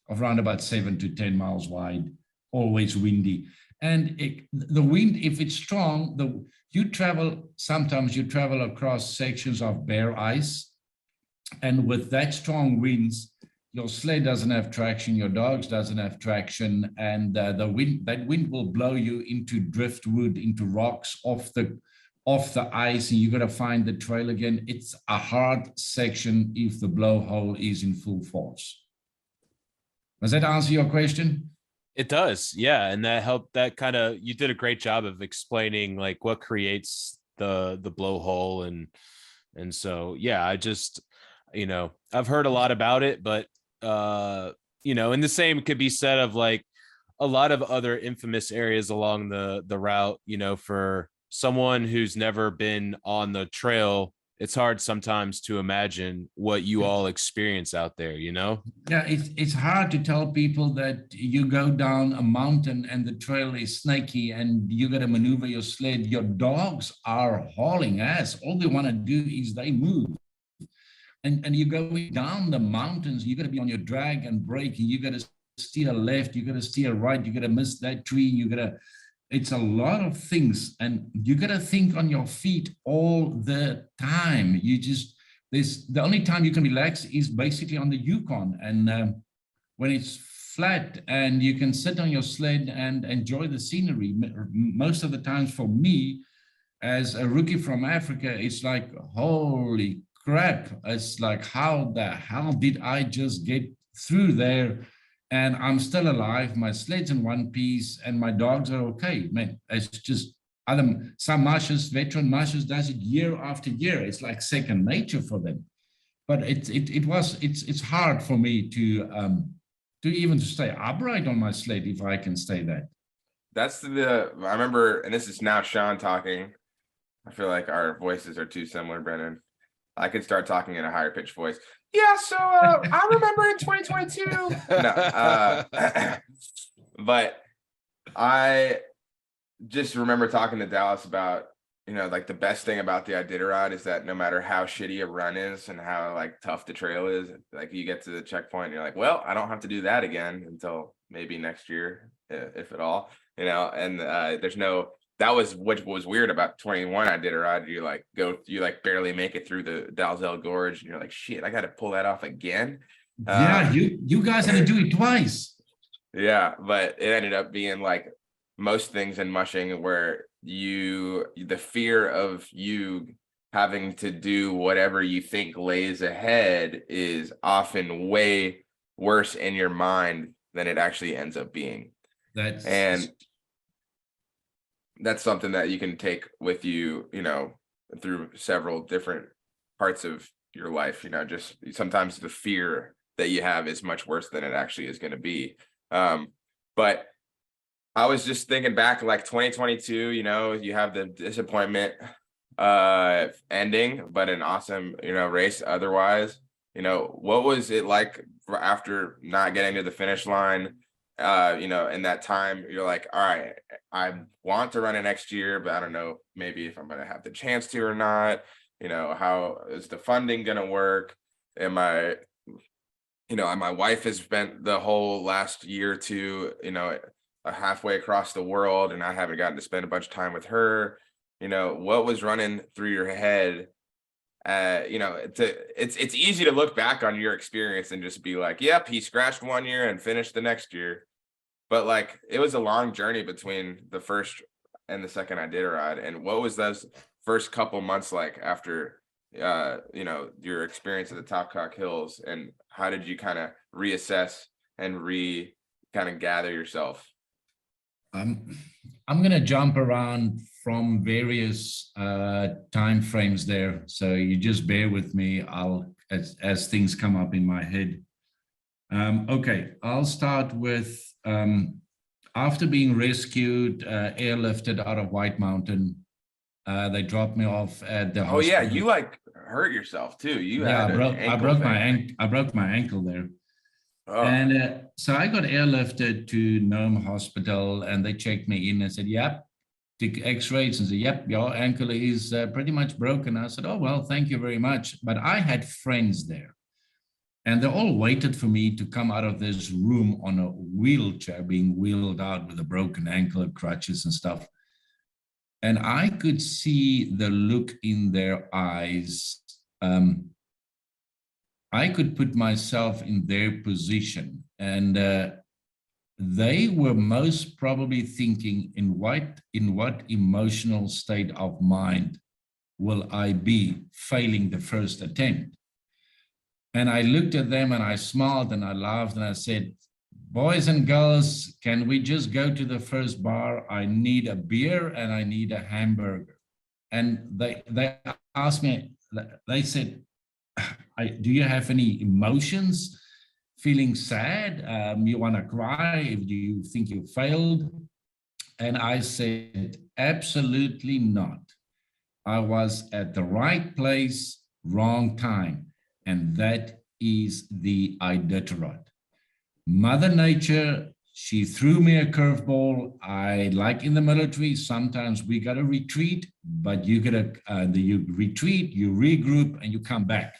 C: around about 7 to 10 miles wide. Always windy. And the wind, if it's strong, sometimes you travel across sections of bare ice. And with that strong winds, your sled doesn't have traction, your dogs doesn't have traction, and that wind will blow you into driftwood, into rocks, off the ice, and you got to find the trail again. It's a hard section if the blowhole is in full force. Does that answer your question?
A: It does, yeah. And that helped, that kind of, you did a great job of explaining like what creates the blowhole. And so, yeah, I just, I've heard a lot about it, but and the same could be said of like a lot of other infamous areas along the route. For someone who's never been on the trail, it's hard sometimes to imagine what you all experience out there, Yeah,
C: it's hard to tell people that you go down a mountain and the trail is snaky and you got to maneuver your sled. Your dogs are hauling ass. All they want to do is they move. And you're going down the mountains, you got to be on your drag and brake, and you got to steer left, you got to steer right, you got to miss that tree, it's a lot of things, and you got to think on your feet all the time. The only time you can relax is basically on the Yukon, and when it's flat and you can sit on your sled and enjoy the scenery. Most of the times for me, as a rookie from Africa, it's like, holy crap, it's like, how the hell did I just get through there? And I'm still alive, my sled's in one piece, and my dogs are okay. Man, it's just, some mushers, veteran mushers, does it year after year. It's like second nature for them. But it's hard for me to even to stay upright on my sled, if I can say that.
B: I remember, and this is now Sean talking. I feel like our voices are too similar, Brennan. I could start talking in a higher pitched voice. Yeah, so I remember in 2022. No, but I just remember talking to Dallas about, like the best thing about the Iditarod is that no matter how shitty a run is and how like tough the trail is, like you get to the checkpoint and you're like, well, I don't have to do that again until maybe next year, if at all, and that was what was weird about 21 Iditarod. You barely make it through the Dalzell Gorge and you're like, shit, I got to pull that off again.
C: Yeah, you guys had to do it twice.
B: Yeah, but it ended up being like most things in mushing where the fear of you having to do whatever you think lays ahead is often way worse in your mind than it actually ends up being. And that's something that you can take with you, through several different parts of your life. Just sometimes the fear that you have is much worse than it actually is going to be. But I was just thinking back, like 2022, you have the disappointment ending, but an awesome, race otherwise. What was it like after not getting to the finish line? In that time, you're like, all right, I want to run it next year, but I don't know maybe if I'm going to have the chance to or not. How is the funding going to work? My wife has spent the whole last year or two, halfway across the world, and I haven't gotten to spend a bunch of time with her. What was running through your head? It's easy to look back on your experience and just be like, yep, he scratched one year and finished the next year. But like, it was a long journey between the first and the second Iditarod. And what was those first couple months like after, your experience at the Topcock Hills, and how did you kind of reassess and kind of gather yourself?
C: I'm going to jump around from various time frames there, so you just bear with me. As things come up in my head. Okay, I'll start with after being rescued, airlifted out of White Mountain. They dropped me off at the hospital.
B: Oh yeah, you like hurt yourself too.
C: I broke my ankle there. Oh. And so I got airlifted to Nome Hospital, and they checked me in and said, yep, took x-rays and said, yep, your ankle is pretty much broken. I said, oh, well, thank you very much. But I had friends there, and they all waited for me to come out of this room on a wheelchair, being wheeled out with a broken ankle, crutches and stuff. And I could see the look in their eyes. I could put myself in their position, and they were most probably thinking, in what emotional state of mind will I be failing the first attempt? And I looked at them and I smiled and I laughed and I said, boys and girls, can we just go to the first bar? I need a beer and I need a hamburger. And they asked me, they said, do you have any emotions? Feeling sad? You want to cry? Do you think you failed? And I said, absolutely not. I was at the right place, wrong time. And that is the Iditarod. Mother Nature, she threw me a curveball. Like in the military, sometimes we got to retreat, but you retreat, you regroup, and you come back.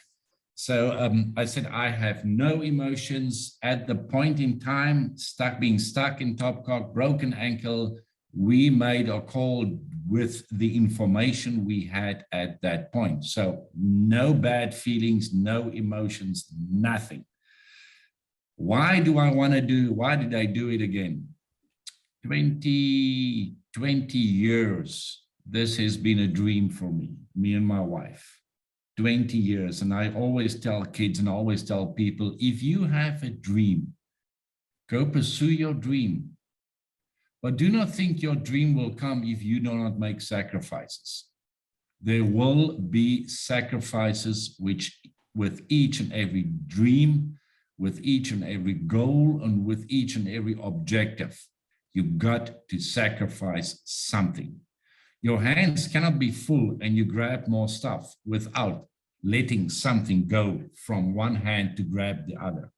C: So I said, I have no emotions at the point in time, being stuck in Topcock, broken ankle. We made a call with the information we had at that point. So no bad feelings, no emotions, nothing. Why did I do it again? 20 years. This has been a dream for me and my wife. 20 years. And I always tell kids and I always tell people, if you have a dream, go pursue your dream. But do not think your dream will come if you do not make sacrifices. There will be sacrifices which with each and every dream, with each and every goal, and with each and every objective, you got to sacrifice something. Your hands cannot be full and you grab more stuff without letting something go from one hand to grab the other.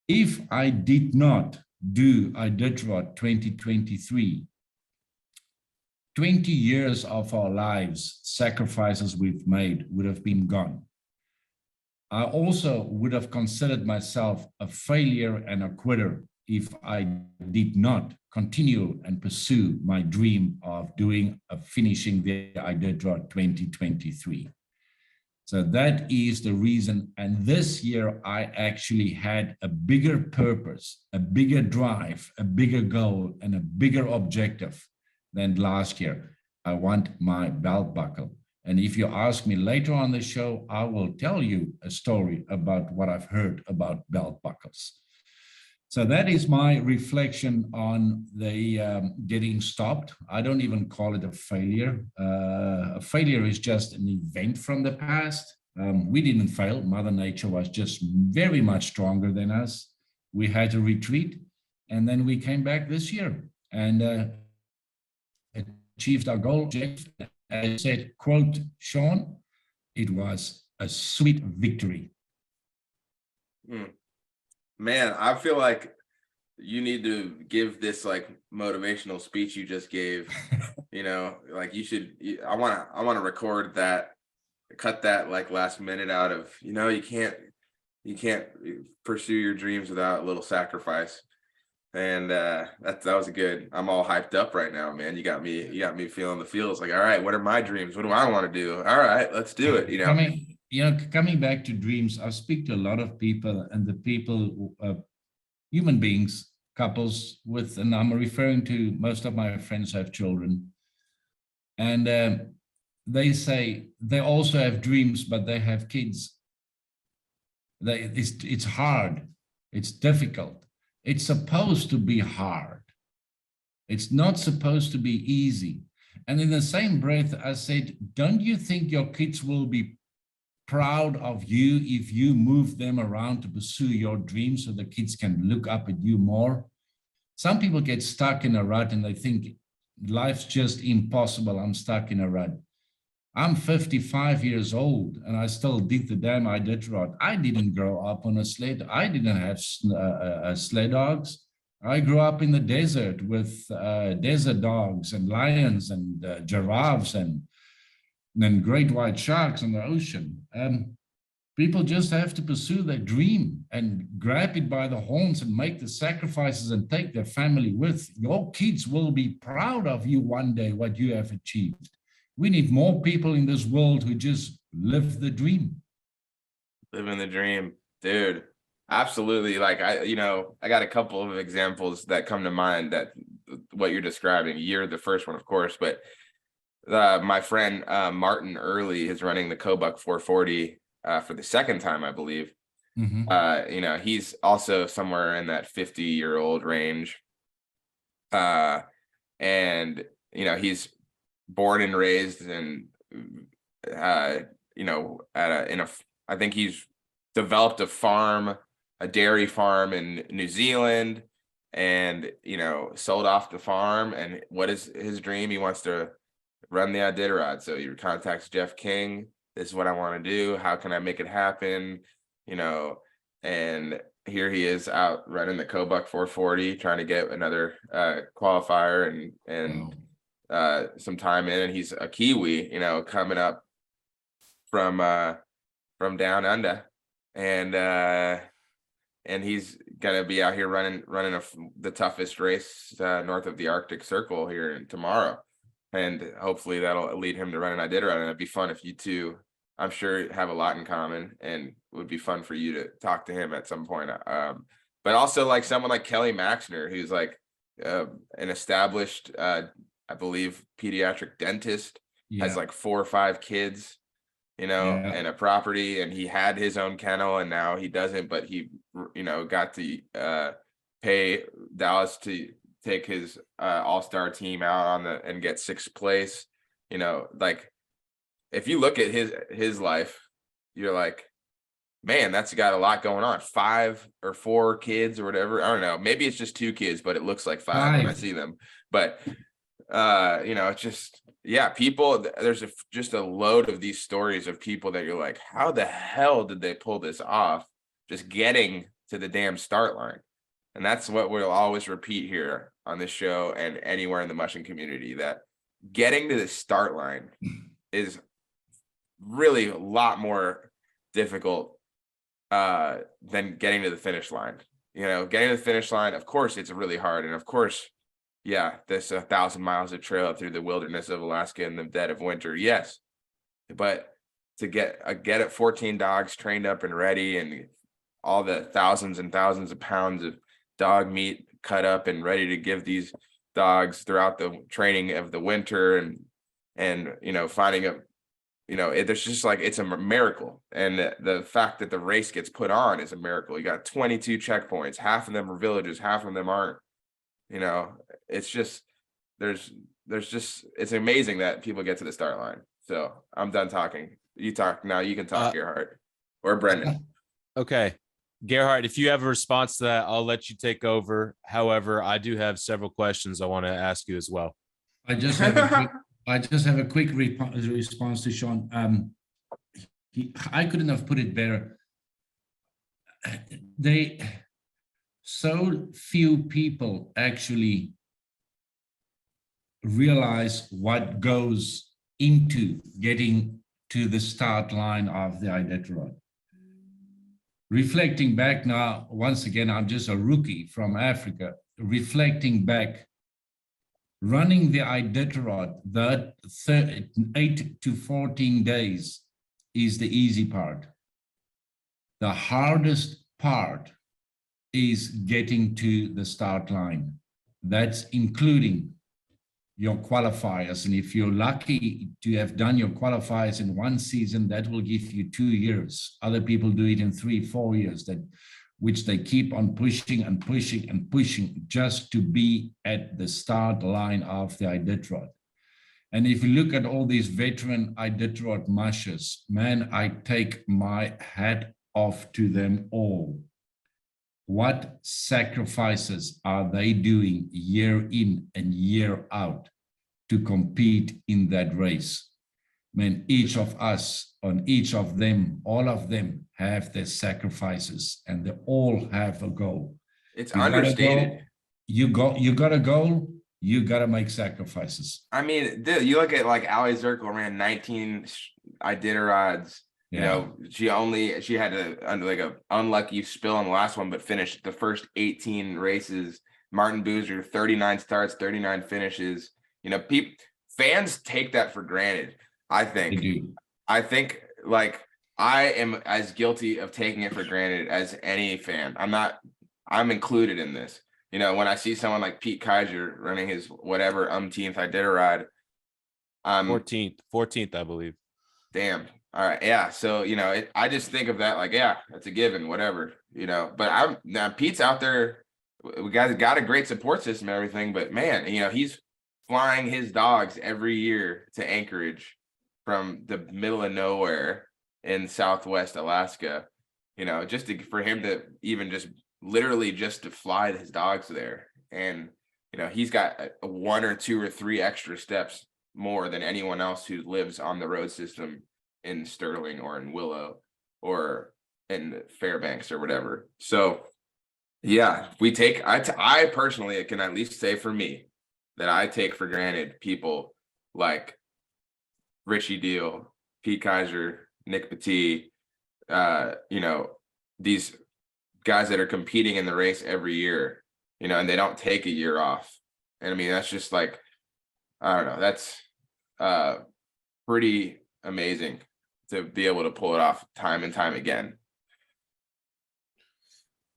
C: If I did not do Iditarod 2023, 20 years of our lives, sacrifices we've made would have been gone. I also would have considered myself a failure and a quitter if I did not continue and pursue my dream of finishing the Iditarod 2023. So that is the reason. And this year, I actually had a bigger purpose, a bigger drive, a bigger goal, and a bigger objective than last year. I want my belt buckle. And if you ask me later on the show, I will tell you a story about what I've heard about belt buckles. So that is my reflection on the getting stopped. I don't even call it a failure. A failure is just an event from the past. We didn't fail. Mother Nature was just very much stronger than us. We had to retreat, and then we came back this year and achieved our goal. As I said, quote, Sean, it was a sweet victory.
B: Man, I feel like you need to give this like motivational speech you just gave. You know, like you should. I want to record that, cut that like last minute out of. You know, you can't pursue your dreams without a little sacrifice. And that was good. I'm all hyped up right now, man. You got me feeling the feels. Like, all right, what are my dreams? What do I want to do? All right, let's do it. You know,
C: coming back to dreams, I speak to a lot of people, and the people, human beings, couples with, and I'm referring to most of my friends have children, and they say they also have dreams, but they have kids. It's hard. It's difficult. It's supposed to be hard. It's not supposed to be easy. And in the same breath, I said, don't you think your kids will be proud of you if you move them around to pursue your dreams so the kids can look up at you more? Some people get stuck in a rut and they think life's just impossible. I'm stuck in a rut. I'm 55 years old and I still did the damn Iditarod. I didn't grow up on a sled. I didn't have sled dogs. I grew up in the desert with desert dogs and lions and giraffes and great white sharks in the ocean. People just have to pursue their dream and grab it by the horns and make the sacrifices and take their family with. Your kids will be proud of you one day, what you have achieved. We need more people in this world who just live the dream.
B: Living the dream, dude. Absolutely. Like I got a couple of examples that come to mind that what you're describing. You're the first one, of course, but my friend Martin Early is running the Kobuk 440 for the second time, I believe. Mm-hmm. He's also somewhere in that 50-year-old range. And he's born and raised in I think he's developed a dairy farm in New Zealand, and sold off the farm. And what is his dream? He wants to run the Iditarod. So he contacts Jeff King. This is what I want to do. How can I make it happen? And here he is out running the Kobuk 440, trying to get another qualifier and some time in. And he's a Kiwi, coming up from down under, and he's gonna be out here running the toughest race north of the Arctic Circle here tomorrow, and hopefully that'll lead him to run an Iditarod. And it'd be fun if you two, I'm sure, have a lot in common, and it would be fun for you to talk to him at some point. But also like someone like Kelly Maxner, who's like an established, I believe, pediatric dentist, has like 4 or 5 kids, and a property, and he had his own kennel, and now he doesn't, but he, got to pay Dallas to take his all-star team out and get 6th place. Like if you look at his life, you're like, man, that's got a lot going on. 5 or 4 kids or whatever. I don't know. Maybe it's just 2 kids, but it looks like 5 when I see them. But It's just, yeah, people, there's just a load of these stories of people that you're like, how the hell did they pull this off? Just getting to the damn start line. And that's what we'll always repeat here on this show and anywhere in the mushing community, that getting to the start line is really a lot more difficult than getting to the finish line. Getting to the finish line, of course, it's really hard. And of course, yeah, this 1,000 miles of trail through the wilderness of Alaska in the dead of winter. Yes. But to get 14 dogs trained up and ready, and all the thousands and thousands of pounds of dog meat cut up and ready to give these dogs throughout the training of the winter, and finding a there's just like, it's a miracle. And the fact that the race gets put on is a miracle. You got 22 checkpoints, half of them are villages, half of them aren't. It's just, it's amazing that people get to the start line. So I'm done talking. You talk now. You can talk, Gerhardt or Brendan.
A: Okay. Gerhardt, if you have a response to that, I'll let you take over. However, I do have several questions I want to ask you as well.
C: I just have a quick response to Sean. I couldn't have put it better. So few people actually realize what goes into getting to the start line of the Iditarod. Reflecting back now, once again, I'm just a rookie from Africa. Reflecting back, running the Iditarod, that 8 to 14 days is the easy part. The hardest part is getting to the start line. That's including your qualifiers. And if you're lucky to have done your qualifiers in one season, that will give you 2 years. Other people do it in 3-4 years, which they keep on pushing and pushing and pushing just to be at the start line of the Iditarod. And if you look at all these veteran Iditarod mushers, man, I take my hat off to them all. What sacrifices are they doing year in and year out to compete in that race? Man, each of us, on each of them, all of them have their sacrifices, and they all have a goal.
B: It's understated.
C: You got a goal, you got to make sacrifices.
B: I mean, dude, you look at like Ali Zirkle ran 19 Iditarods. She had an unlucky spill on the last one, but finished the first 18 races. Martin Boozer, 39 starts, 39 finishes. Fans take that for granted. I think like I am as guilty of taking it for granted as any fan. I'm included in this. When I see someone like Pete Kaiser running his whatever umpteenth Iditarod,
A: 14th, I believe.
B: Damn. All right. Yeah. So, I just think of that like, yeah, that's a given, whatever, but now Pete's out there. We got a great support system and everything, but man, he's flying his dogs every year to Anchorage from the middle of nowhere in Southwest Alaska, for him to even just literally just to fly his dogs there. And, he's got 1 or 2 or 3 extra steps more than anyone else who lives on the road system in Sterling or in Willow or in Fairbanks or whatever. So yeah, I personally can at least say for me that I take for granted people like Richie Deal, Pete Kaiser, Nick Petit, these guys that are competing in the race every year, and they don't take a year off. And I mean, that's just like, I don't know, that's pretty amazing to be able to pull it off time and time again.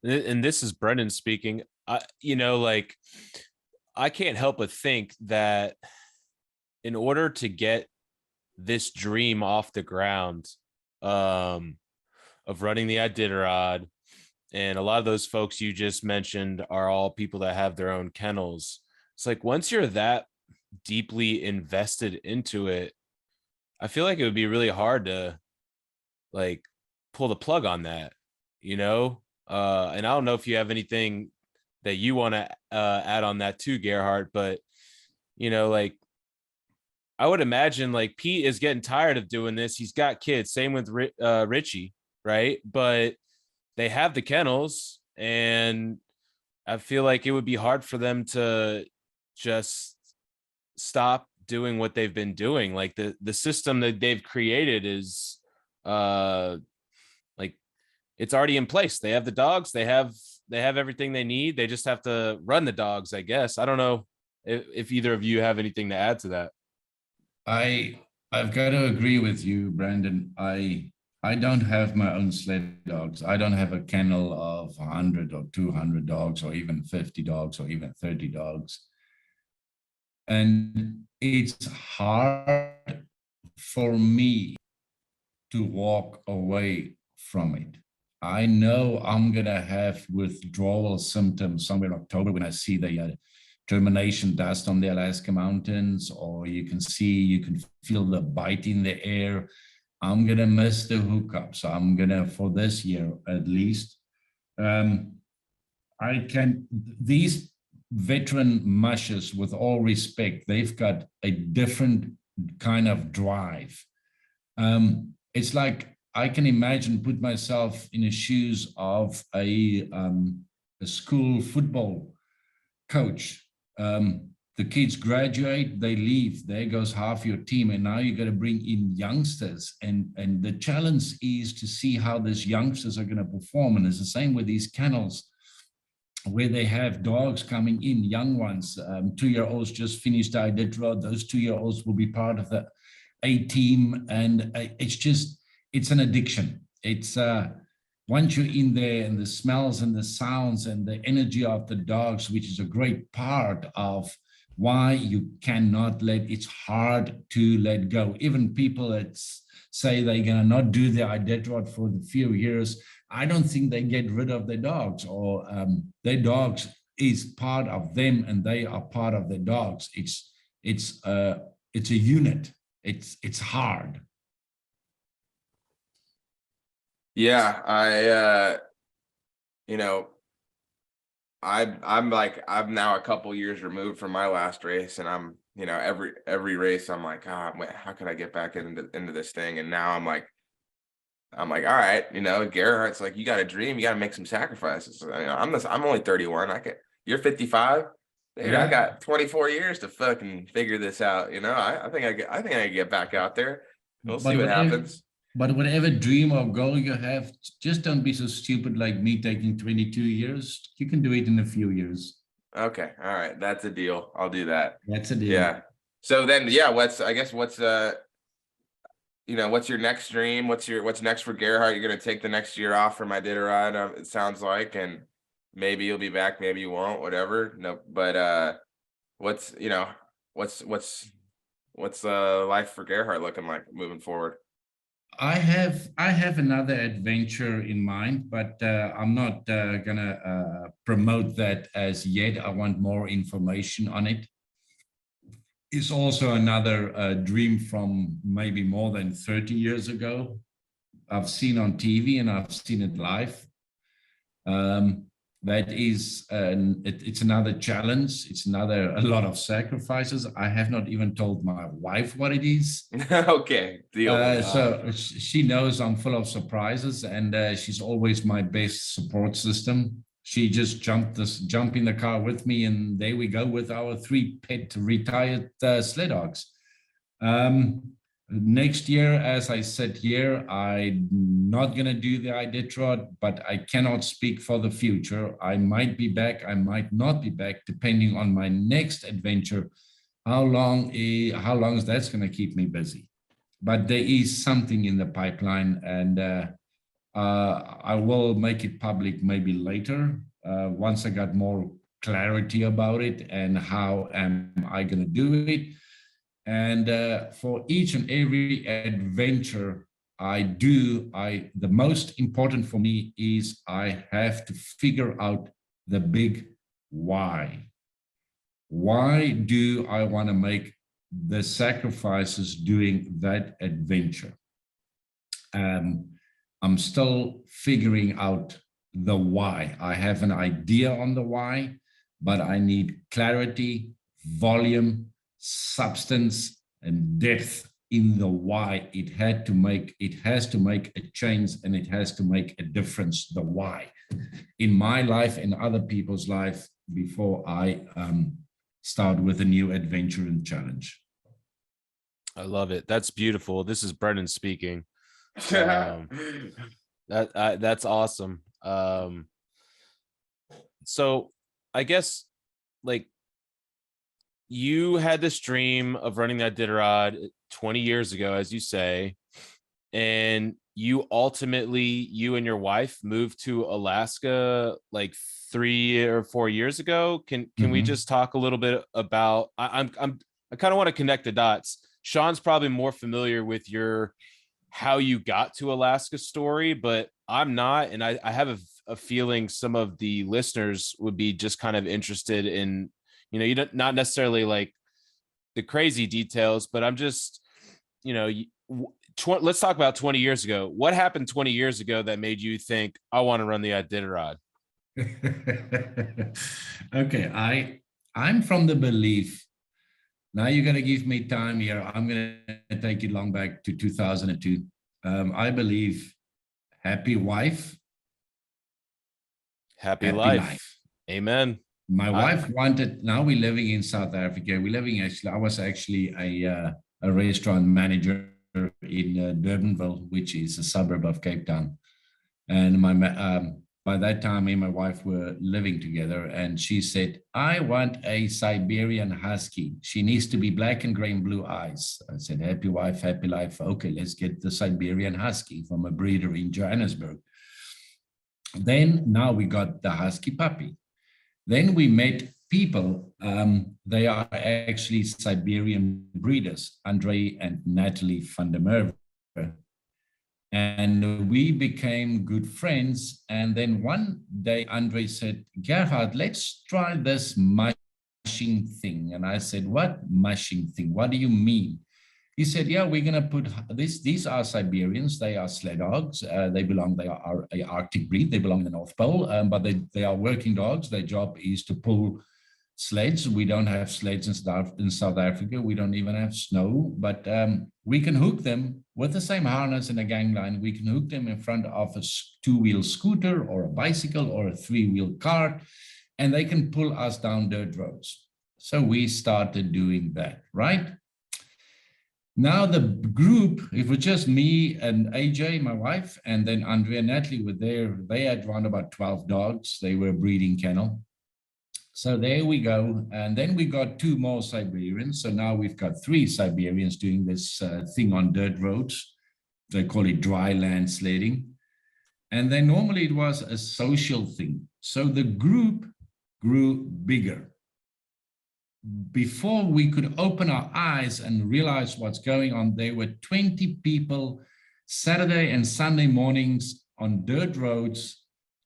A: And this is Brendan speaking. I can't help but think that in order to get this dream off the ground of running the Iditarod, and a lot of those folks you just mentioned are all people that have their own kennels. It's like, once you're that deeply invested into it, I feel like it would be really hard to like pull the plug on that, and I don't know if you have anything that you want to add on that too, Gerhardt, but like I would imagine like Pete is getting tired of doing this. He's got kids. Same with Richie, right? But they have the kennels, and I feel like it would be hard for them to just stop doing what they've been doing. Like the system that they've created is like it's already in place. They have the dogs, they have everything they need. They just have to run the dogs, I guess. I don't know if either of you have anything to add to that.
C: I've got to agree with you, Brandon. I don't have my own sled dogs. I don't have a kennel of 100 or 200 dogs, or even 50 dogs, or even 30 dogs. And it's hard for me to walk away from it. I know I'm going to have withdrawal symptoms somewhere in October when I see the termination dust on the Alaska mountains, or you can feel the bite in the air. I'm going to miss the hookups. I'm going to, for this year at least, these veteran mushers, with all respect, they've got a different kind of drive. It's like, I can imagine, put myself in the shoes of a school football coach. The kids graduate, they leave, there goes half your team, and now you got to bring in youngsters, and the challenge is to see how these youngsters are going to perform. And it's the same with these kennels, where they have dogs coming in, young ones, 2-year-olds just finished Iditarod. Those 2-year-olds will be part of the A team, and it's an addiction. It's once you're in there, and the smells and the sounds and the energy of the dogs, which is a great part of why you cannot it's hard to let go. Even people that say they're going to not do the Iditarod for the few years, I don't think they get rid of their dogs, or their dogs is part of them, and they are part of their dogs. It's a unit. It's hard.
B: Yeah, I'm now a couple years removed from my last race, and I'm, every race I'm like, how could I get back into this thing? And now I'm like, all right, Gerhardt's like, you got a dream, you got to make some sacrifices. I'm only 31. You're 55. Dude, yeah. I got 24 years to fucking figure this out. I think I can get back out there. We'll see what happens.
C: But whatever dream or goal you have, just don't be so stupid like me taking 22 years. You can do it in a few years.
B: Okay. All right. That's a deal. I'll do that.
C: That's a deal.
B: Yeah. So then, what's your next dream? What's next for Gerhardt? You're going to take the next year off from Iditarod, it sounds like, and maybe you'll be back, maybe you won't, whatever. No, but what's life for Gerhardt looking like moving forward?
C: I have another adventure in mind, but I'm not gonna promote that as yet. I want more information on it. It's also another dream from maybe more than 30 years ago. I've seen on TV and I've seen it live. That is, it's another challenge. It's a lot of sacrifices. I have not even told my wife what it is.
B: Okay.
C: So she knows I'm full of surprises, and she's always my best support system. She just jump in the car with me, and there we go with our 3 pet retired sled dogs. Next year, as I sit here, I'm not going to do the Iditarod, but I cannot speak for the future. I might be back, I might not be back, depending on my next adventure. How long is that's going to keep me busy? But there is something in the pipeline, and I will make it public maybe later, once I got more clarity about it and how am I going to do it. And for each and every adventure I do, the most important for me is I have to figure out the big why. Why do I want to make the sacrifices doing that adventure? I'm still figuring out the why. I have an idea on the why, but I need clarity, volume, substance and depth in the why. It has to make a change, and it has to make a difference, the why, in my life and other people's life, before I start with a new adventure and challenge.
A: I love it. That's beautiful. This is Brendan speaking. That's awesome. So I guess, like, you had this dream of running that Iditarod 20 years ago, as you say, and you and your wife moved to Alaska like 3 or 4 years ago. Can we just talk a little bit about, I kind of want to connect the dots. Sean's probably more familiar with how you got to Alaska story, but I'm not. And I have a feeling some of the listeners would be just kind of interested in, you don't, not necessarily like the crazy details, but I'm just, let's talk about 20 years ago. What happened 20 years ago that made you think, I want to run the Iditarod?
C: Okay, I'm from the belief, now you're going to give me time here. I'm going to take you long back to 2002. I believe happy wife,
A: happy life. Amen.
C: My wife wanted, now we're living in South Africa. I was actually a restaurant manager in Durbanville, which is a suburb of Cape Town. And by that time, me and my wife were living together, and she said, I want a Siberian Husky. She needs to be black and gray and blue eyes. I said, happy wife, happy life. Okay, let's get the Siberian Husky from a breeder in Johannesburg. Then now we got the Husky puppy. Then we met people. They are actually Siberian breeders, Andre and Natalie van der Merwe. And we became good friends. And then one day, Andre said, Gerhardt, let's try this mushing thing. And I said, what mushing thing? What do you mean? He said, yeah, we're going to put this. These are Siberians. They are sled dogs. They are an Arctic breed. They belong in the North Pole, but they are working dogs. Their job is to pull sleds. We don't have sleds in South Africa. We don't even have snow, but we can hook them with the same harness and a gangline. We can hook them in front of a two-wheel scooter or a bicycle or a three-wheel cart, and they can pull us down dirt roads. So we started doing that, right? Now the group, it was just me and AJ, my wife, and then Andre and Natalie were there. They had around about 12 dogs. They were a breeding kennel. So there we go. And then we got 2 more Siberians. So now we've got 3 Siberians doing this thing on dirt roads. They call it dry land sledding. And then normally it was a social thing. So the group grew bigger. Before we could open our eyes and realize what's going on, there were 20 people Saturday and Sunday mornings on dirt roads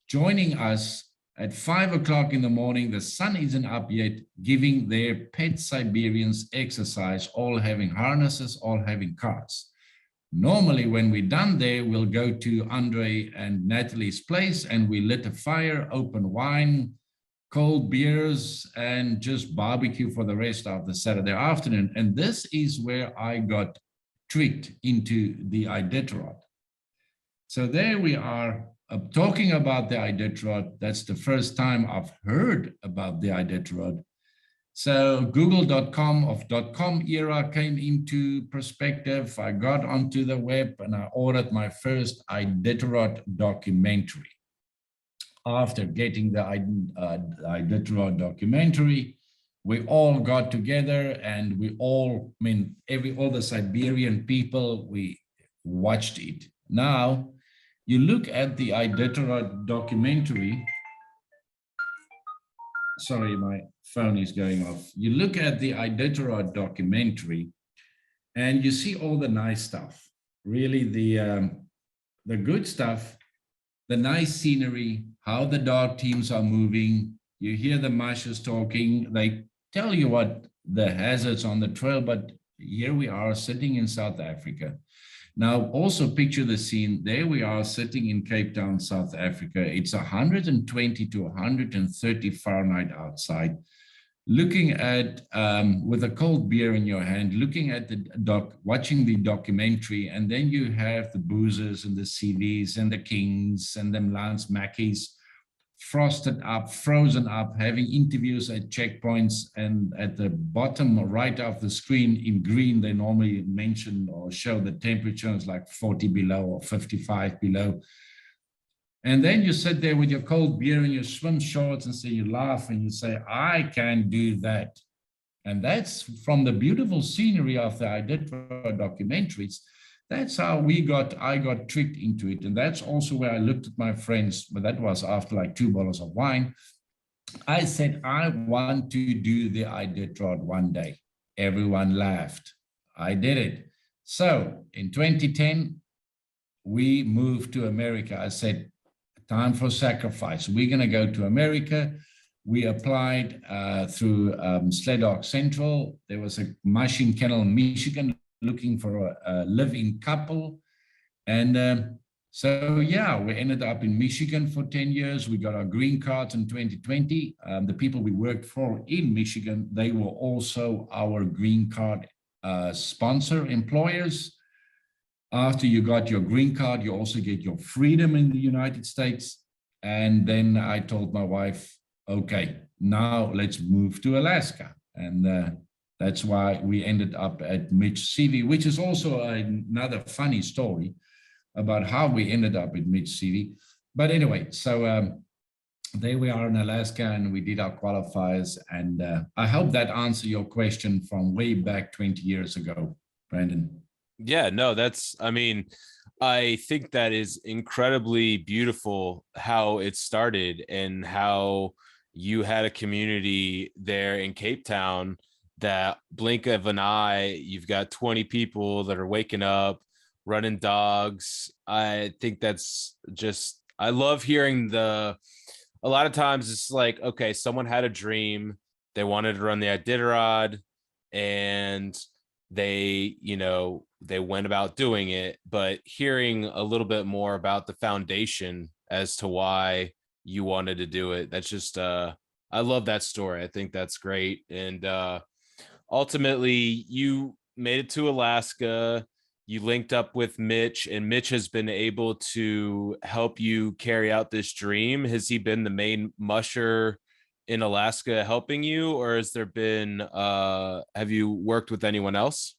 C: joining us at 5 o'clock in the morning. The sun isn't up yet, giving their pet Siberians exercise, all having harnesses, all having carts. Normally, when we're done there, we'll go to Andre and Natalie's place and we lit a fire, open wine, cold beers, and just barbecue for the rest of the Saturday afternoon. And this is where I got tricked into the Iditarod. So there we are talking about the Iditarod. That's the first time I've heard about the Iditarod. So Google.com of .com era came into perspective. I got onto the web and I ordered my first Iditarod documentary. After getting the Iditarod documentary, we all got together and we all, all the Siberian people, we watched it. Now, you look at the Iditarod documentary. Sorry, my phone is going off. You look at the Iditarod documentary and you see all the nice stuff, really the good stuff, the nice scenery, how the dog teams are moving. You hear the mushers talking. They tell you what the hazards on the trail, but here we are sitting in South Africa. Now, also picture the scene. There we are sitting in Cape Town, South Africa. It's 120 to 130 Fahrenheit outside. looking at, with a cold beer in your hand, looking at watching the documentary, and then you have the boozers and the CDs and the Kings and them Lance Mackeys frosted up, frozen up, having interviews at checkpoints, and at the bottom right of the screen in green, they normally mention or show the temperature is like 40 below or 55 below. And then you sit there with your cold beer and your swim shorts and say, you laugh and you say, I can do that. And that's from the beautiful scenery of the Iditarod documentaries. That's how I got tricked into it. And that's also where I looked at my friends, but that was after like 2 bottles of wine. I said, I want to do the Iditarod one day. Everyone laughed. I did it. So in 2010, we moved to America. I said, time for sacrifice. We're going to go to America. We applied through Sled Central. There was a Mushing kennel in Michigan looking for a live-in couple. And so, yeah, we ended up in Michigan for 10 years. We got our green cards in 2020. The people we worked for in Michigan, they were also our green card sponsor employers. After you got your green card, you also get your freedom in the United States. And then I told my wife, okay, now let's move to Alaska. And that's why we ended up at Mitch CV, which is also another funny story about how we ended up at Mitch CV. But anyway, so there we are in Alaska, and we did our qualifiers. And I hope that answered your question from way back 20 years ago, Brandon.
A: Yeah, no, I mean, I think that is incredibly beautiful how it started and how you had a community there in Cape Town that blink of an eye, you've got 20 people that are waking up, running dogs. I think that's just, I love hearing a lot of times it's like, okay, someone had a dream, they wanted to run the Iditarod, and they went about doing it, but hearing a little bit more about the foundation as to why you wanted to do it, that's just I love that story. I think that's great. And ultimately you made it to Alaska, you linked up with Mitch, and Mitch has been able to help you carry out this dream. Has he been the main musher in Alaska helping you, or has there been have you worked with anyone else?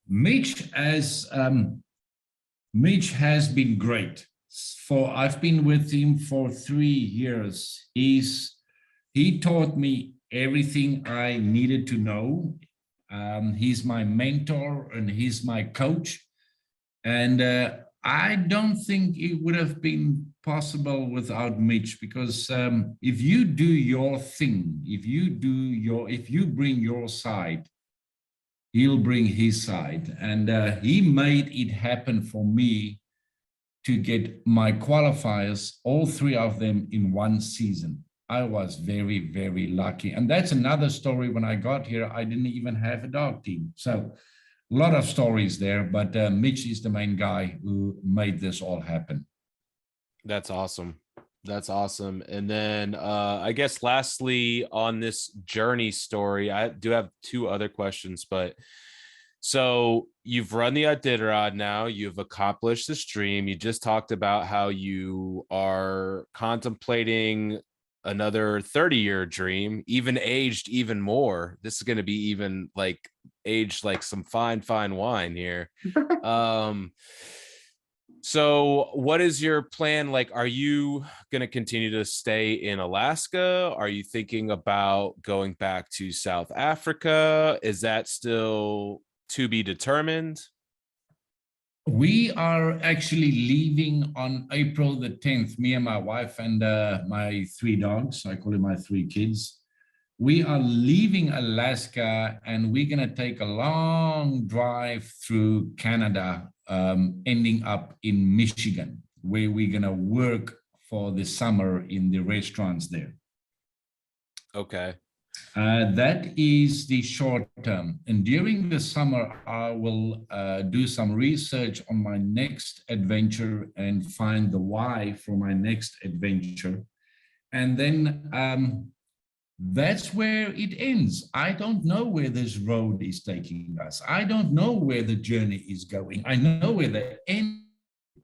C: Mitch has been great. I've been with him for 3 years. He taught me everything I needed to know. He's my mentor and he's my coach. And I don't think it would have been possible without Mitch, because if you do your thing, if you bring your side, he'll bring his side. And he made it happen for me to get my qualifiers, all 3 of them in 1 season. I was very, very lucky. And that's another story. When I got here, I didn't even have a dog team. So a lot of stories there, but Mitch is the main guy who made this all happen.
A: That's awesome. That's awesome. And then I guess lastly on this journey story, I do have 2 other questions, but so you've run the Iditarod now, you've accomplished this dream. You just talked about how you are contemplating another 30-year dream, even aged even more. This is going to be even like aged like some fine wine here. So what is your plan? Like, are you going to continue to stay in Alaska? Are you thinking about going back to South Africa? Is that still to be determined?
C: We are actually leaving on April the 10th, me and my wife and my 3 dogs. I call it my 3 kids. We are leaving Alaska and we're going to take a long drive through Canada, ending up in Michigan, where we're going to work for the summer in the restaurants there.
A: Okay.
C: That is the short term. And during the summer, I will do some research on my next adventure and find the why for my next adventure. And then that's where it ends. I don't know where this road is taking us. I don't know where the journey is going. I know where the end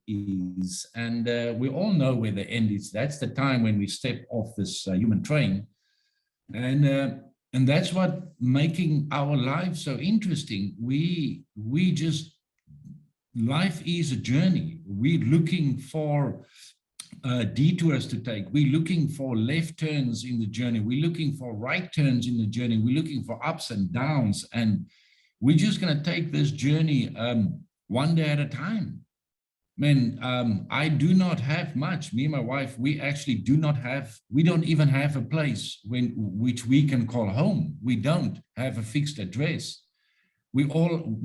C: is, and we all know where the end is. That's the time when we step off this human train, and that's what making our lives so interesting. We just, life is a journey. We're looking for detours to take. We're looking for left turns in the journey. We're looking for right turns in the journey. We're looking for ups and downs, and we're just going to take this journey one day at a time. Man, I do not have much. Me and my wife, we actually do not have, we don't even have a place which we can call home. We don't have a fixed address. We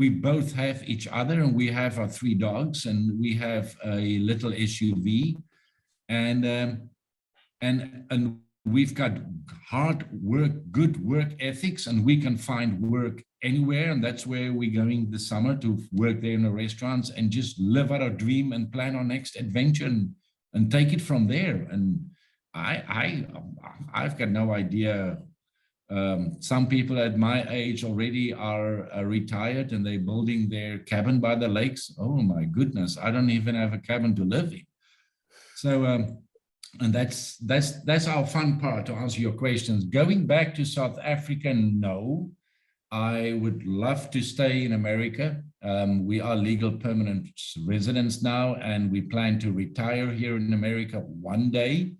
C: both have each other, and we have our 3 dogs, and we have a little SUV, and we've got hard work, good work ethics, and we can find work anywhere. And that's where we're going this summer, to work there in the restaurants and just live out our dream and plan our next adventure and take it from there. And I've got no idea. Some people at my age already are retired, and they're building their cabin by the lakes. Oh my goodness, I don't even have a cabin to live in. So, and that's our fun part, to answer your questions. Going back to South Africa, no. I would love to stay in America. We are legal permanent residents now, and we plan to retire here in America one day.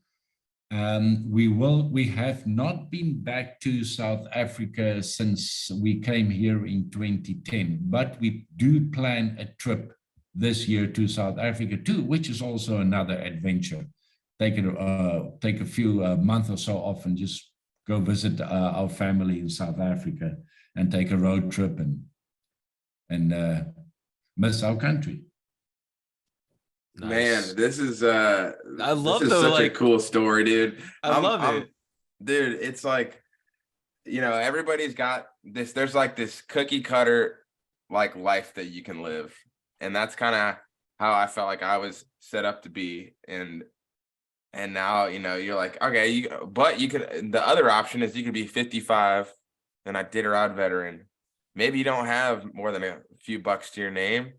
C: We have not been back to South Africa since we came here in 2010, but we do plan a trip this year to South Africa too, which is also another adventure. Take a few months or so off and just go visit our family in South Africa, and take a road trip and miss our country.
B: Nice. Man, this is
A: I love
B: this is such a cool story, dude.
A: I love it.
B: Dude, it's like, everybody's got this, there's like this cookie cutter like life that you can live. And that's kind of how I felt like I was set up to be. And now, you're like, okay, but you could, the other option is you could be 55 and Iditarod veteran. Maybe you don't have more than a few bucks to your name,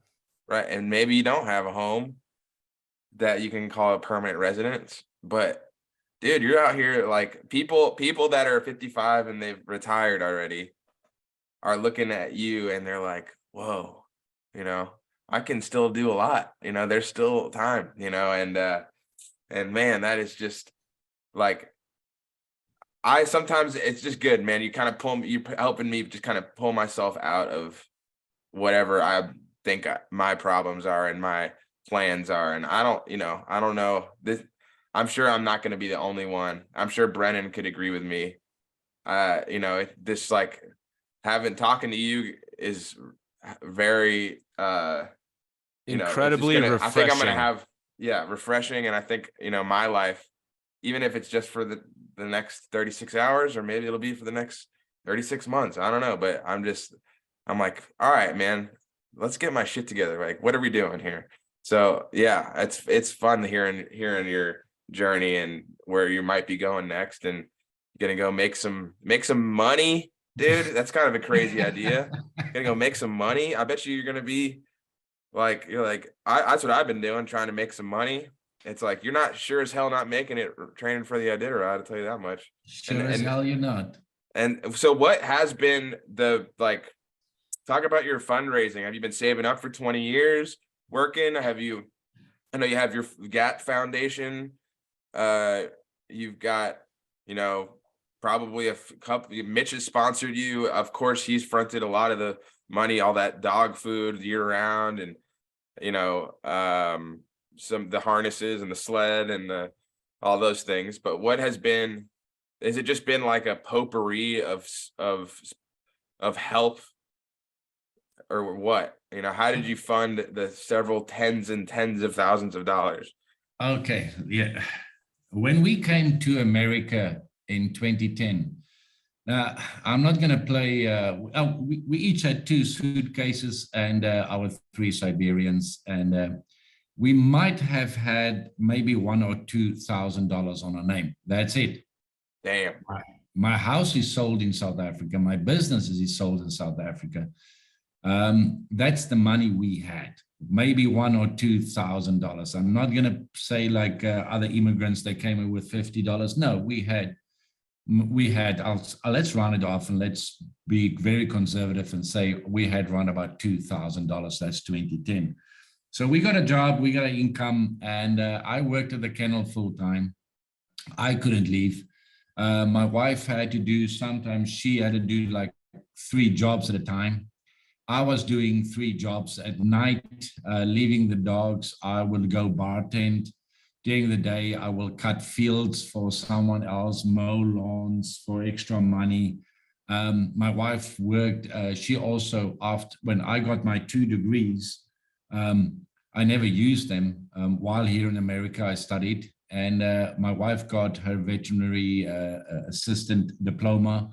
B: right? And maybe you don't have a home that you can call a permanent residence. But dude, you're out here, like, people that are 55 and they've retired already are looking at you and they're like, whoa, I can still do a lot. There's still time, and man, that is just like, sometimes it's just good, man. You kind of you're helping me just kind of pull myself out of whatever I think my problems are and my plans are. And I don't know this. I'm sure I'm not going to be the only one. I'm sure Brennan could agree with me. This, like, talking to you is very,
A: incredibly refreshing.
B: I think I'm going to have, refreshing. And I think, my life, even if it's just for the next 36 hours, or maybe it'll be for the next 36 months. I don't know, but I'm like, all right, man, let's get my shit together. Like, what are we doing here? So yeah, it's fun hearing your journey and where you might be going next, and you're gonna go make some money, dude. That's kind of a crazy idea. Gonna go make some money. I bet you're gonna be like, that's what I've been doing, trying to make some money. It's like, you're not sure as hell not making it training for the Iditarod, I'll tell you that much.
C: Sure as hell you're not.
B: And so what has been talk about your fundraising. Have you been saving up for 20 years working? I know you have your GAT Foundation. You've got, probably a couple, Mitch has sponsored you. Of course, he's fronted a lot of the money, all that dog food year round, and, the harnesses and the sled and all those things. But what has it just been like a potpourri of help, or what? How did you fund the several tens and tens of thousands of dollars?
C: Okay, yeah. When we came to America in 2010, I'm not going to play. We each had 2 suitcases and our 3 Siberians, and we might have had maybe $1,000 or $2,000 on our name. That's it.
B: Damn.
C: my house is sold in South Africa. My business is sold in South Africa. That's the money we had. Maybe $1,000 or $2,000. I'm not going to say like other immigrants that came in with $50. No, we had. Let's round it off and let's be very conservative and say we had run about $2,000. That's 2010. So we got a job, we got an income, and I worked at the kennel full time. I couldn't leave. My wife had to do, sometimes she had to do like 3 jobs at a time. I was doing 3 jobs at night, leaving the dogs. I would go bartend. During the day, I will cut fields for someone else, mow lawns for extra money. My wife worked, she also, after when I got my 2 degrees, I never used them. While here in America, I studied, and my wife got her veterinary assistant diploma.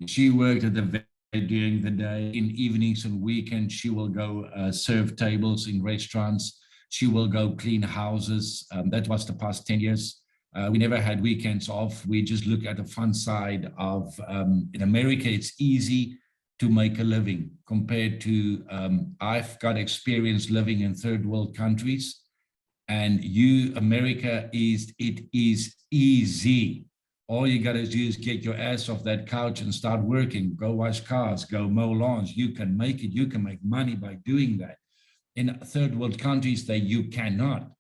C: She worked at the vet during the day. In evenings and weekends, she will go serve tables in restaurants. She will go clean houses. That was the past 10 years. We never had weekends off. We just look at the fun side of, in America, it's easy to make a living compared to, I've got experience living in third world countries, and America it is easy. All you got to do is get your ass off that couch and start working, go wash cars, go mow lawns. You can make it, you can make money by doing that. In third world countries, you cannot.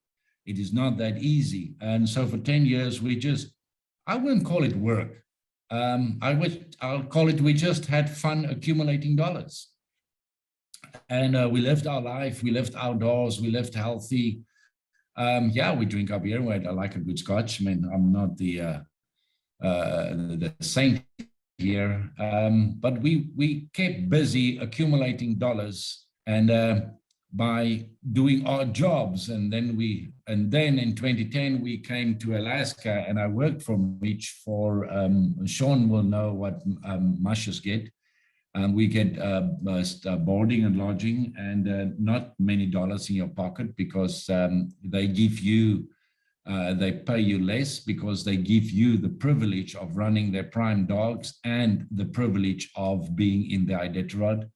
C: It is not that easy. And so for 10 years, I wouldn't call it work. I'll call it, we just had fun accumulating dollars. And we lived our life, we lived outdoors, we lived healthy. Yeah, we drink our beer. I like a good scotch. I mean, I'm not the saint here, but we kept busy accumulating dollars and by doing odd jobs. And then in 2010, we came to Alaska, and I worked from Reach for, Sean will know what mushers get. We get boarding and lodging, and not many dollars in your pocket, because they give you, they pay you less because they give you the privilege of running their prime dogs and the privilege of being in the Iditarod.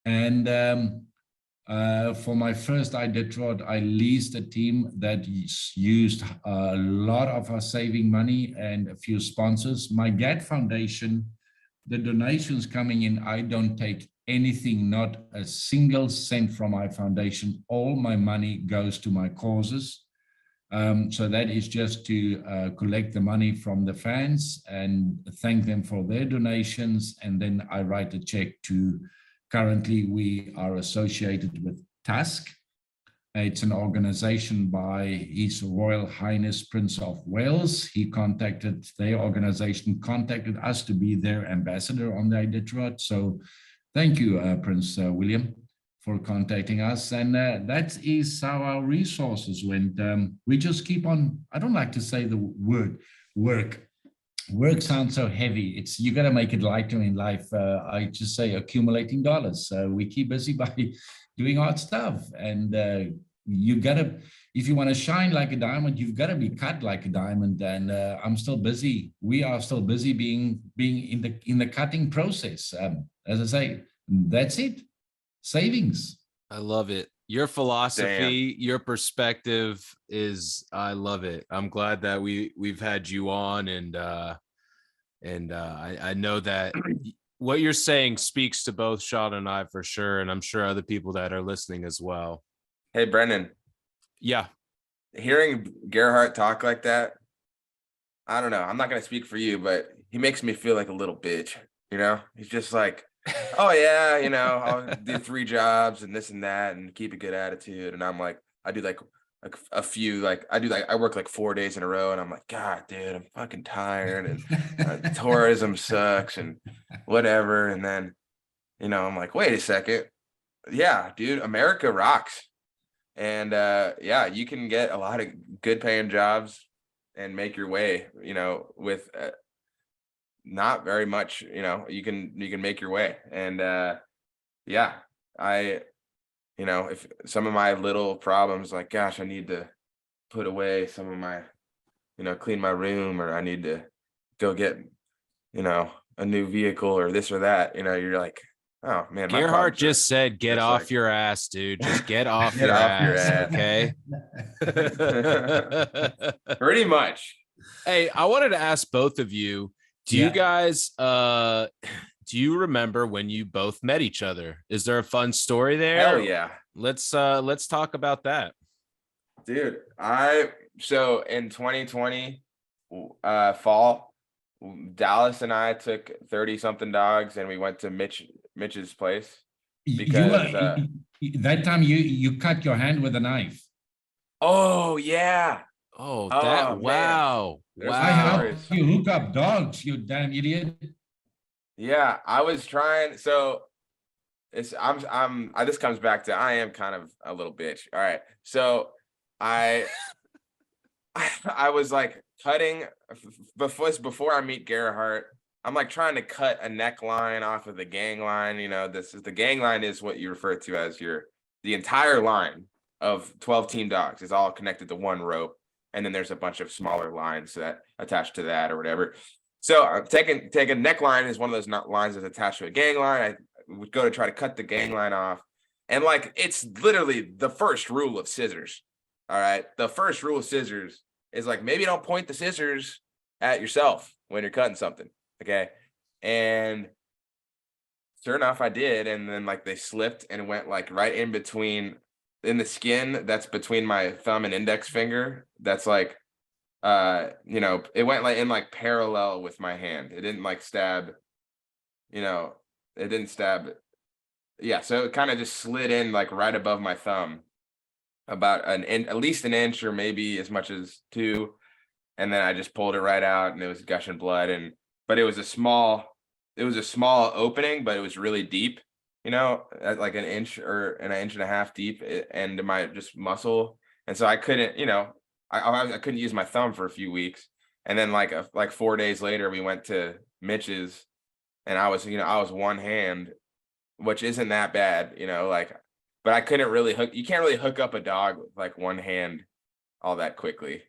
C: And for my first Iditarod, I leased a team that used a lot of our saving money and a few sponsors. My GAT Foundation, the donations coming in, I don't take anything, not a single cent from my foundation. All my money goes to my causes. So that is just to collect the money from the fans and thank them for their donations. And then I write a check to, currently we are associated with Tusk. It's an organization by His Royal Highness Prince of Wales. Their organization contacted us to be their ambassador on the Iditarod. So thank you, Prince William, for contacting us. And that is how our resources went. We just keep on, I don't like to say the word work. Work sounds so heavy. You got to make it lighter in life. I just say accumulating dollars. We keep busy by doing odd stuff. And you got to, if you want to shine like a diamond, you've got to be cut like a diamond. And I'm still busy. We are still busy being in the cutting process. As I say, that's it. Savings.
A: I love it. Your philosophy, your perspective is, I love it. I'm glad that we've had you on, and I know that what you're saying speaks to both Sean and I for sure, and I'm sure other people that are listening as well.
B: Hey, Brendan.
A: Yeah. Hearing
B: Gerhardt talk like that, I don't know. I'm not going to speak for you, but he makes me feel like a little bitch. You know, he's just like, oh yeah, you know, I'll do 3 jobs and this and that and keep a good attitude. And I'm like, I do like a few, like I work like 4 days in a row, and I'm like, God, dude, I'm fucking tired, and tourism sucks and whatever. And then, you know, I'm like, wait a second. Yeah, dude, America rocks. And yeah, you can get a lot of good paying jobs and make your way, you know, with not very much, you know, you can make your way. And yeah, you know, if some of my little problems, like, gosh, I need to put away some of my, you know, clean my room, or I need to go get a new vehicle or this or that, you're like, oh man, my
A: Gerhardt
B: problems are
A: just said, get
B: just
A: off
B: like
A: your ass, dude. Just get off
B: get
A: your
B: off your
A: ass.
B: ass.
A: Okay.
B: Pretty much.
A: Hey, I wanted to ask both of you, do you guys do you remember when you both met each other? Is there a fun story there?
B: Hell yeah.
A: Let's talk about that.
B: Dude, so in 2020 fall, Dallas and I took 30 something dogs and we went to Mitch's place because
C: that time you cut your hand with a knife.
B: oh yeah.
A: Oh,
B: Oh,
A: wow.
B: There's
C: I
A: Wow.
C: helped you hook up dogs, you damn idiot.
B: Yeah, I was trying. So this comes back to I am kind of a little bitch. All right. So I I was like cutting before I meet Gerhardt. I'm like trying to cut a neckline off of the gang line. The gang line is what you refer to as the entire line of 12 team dogs is all connected to one rope. And then there's a bunch of smaller lines that attach to that or whatever. So I'm taking neckline is one of those lines that's attached to a gang line. I would go to try to cut the gang line off. And like, it's literally the first rule of scissors. All right. The first rule of scissors is like, maybe don't point the scissors at yourself when you're cutting something. Okay. And sure enough, I did. And then like they slipped and went like right in the skin that's between my thumb and index finger. That's like, it went like in like parallel with my hand. It didn't like stab, it didn't stab. Yeah. So it kind of just slid in like right above my thumb, about at least an inch or maybe as much as 2. And then I just pulled it right out and it was gushing blood. But it was a small opening, but it was really deep, at like an inch or an inch and a half deep and my just muscle. And so I couldn't, I couldn't use my thumb for a few weeks. And then like 4 days later, we went to Mitch's and I was one hand, which isn't that bad, but I couldn't really you can't really hook up a dog with like one hand all that quickly,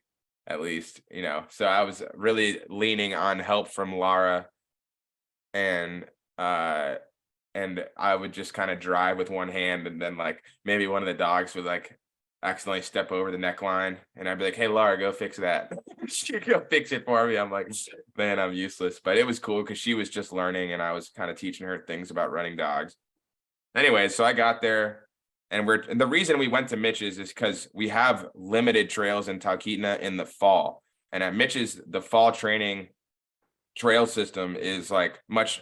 B: at least, so I was really leaning on help from Lara and I would just kind of drive with one hand and then like maybe one of the dogs would like accidentally step over the neckline and I'd be like, hey, Lara, go fix that. She'd go fix it for me. I'm like, man, I'm useless. But it was cool because she was just learning and I was kind of teaching her things about running dogs. Anyway, so I got there and the reason we went to Mitch's is because we have limited trails in Talkeetna in the fall. And at Mitch's, the fall training trail system is like much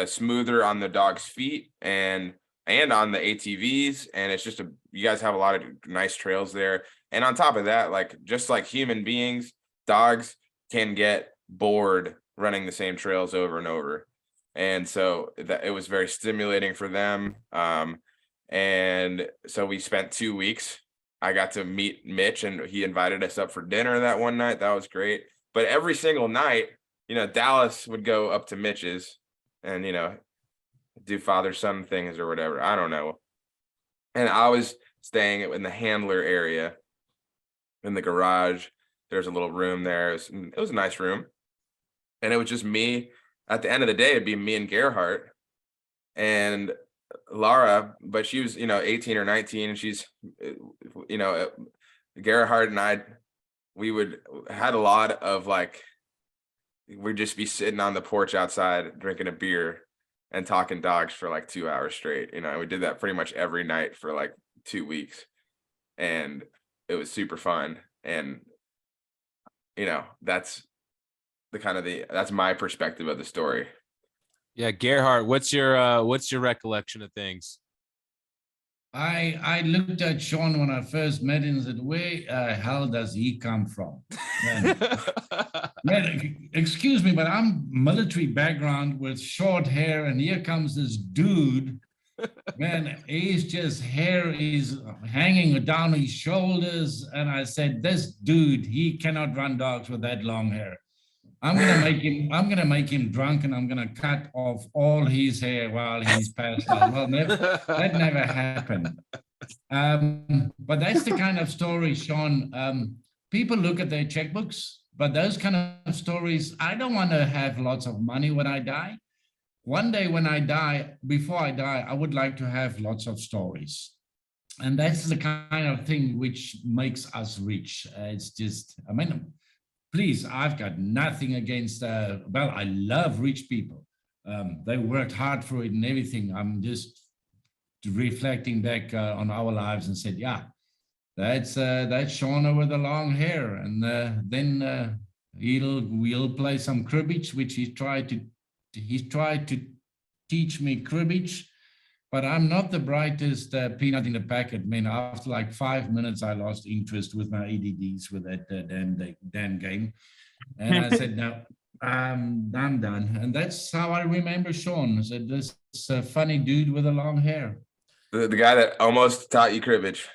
B: smoother on the dog's feet and on the ATVs. And it's just you guys have a lot of nice trails there. And on top of that, like just like human beings, dogs can get bored running the same trails over and over. And so it was very stimulating for them. And so we spent 2 weeks. I got to meet Mitch and he invited us up for dinner that one night. That was great. But every single night, Dallas would go up to Mitch's and, do father-son things or whatever. I don't know. And I was staying in the handler area in the garage. There's a little room there. It was a nice room. And it was just me. At the end of the day, it'd be me and Gerhardt and Lara, but she was, 18 or 19. And she's, Gerhardt and I, had a lot of like, we'd just be sitting on the porch outside drinking a beer and talking dogs for like 2 hours straight. We did that pretty much every night for like 2 weeks and it was super fun. And, that's that's my perspective of the story.
A: Yeah. Gerhardt, what's your recollection of things?
C: I looked at Sean when I first met him and said, where hell does he come from? Man, excuse me, but I'm military background with short hair, and here comes this dude. Man, his hair is hanging down his shoulders. And I said, this dude, he cannot run dogs with that long hair. I'm gonna make him drunk and I'm gonna cut off all his hair while he's passed out. Well, that never happened. But that's the kind of story, Sean. People look at their checkbooks, but those kind of stories, I don't want to have lots of money when I die. One day when I die, before I die, I would like to have lots of stories. And that's the kind of thing which makes us rich. It's just, I mean, please, I've got nothing against, well, I love rich people. They worked hard for it and everything. I'm just reflecting back on our lives and said, yeah, that's Shauna with the long hair. And then we'll play some cribbage, which he's tried to teach me cribbage. But I'm not the brightest peanut in the packet. I mean, after like 5 minutes, I lost interest with my ADDs with that damn game. And I said, no, I'm done. And that's how I remember Sean. I said, this funny dude with the long hair.
B: The guy that almost taught you cribbage.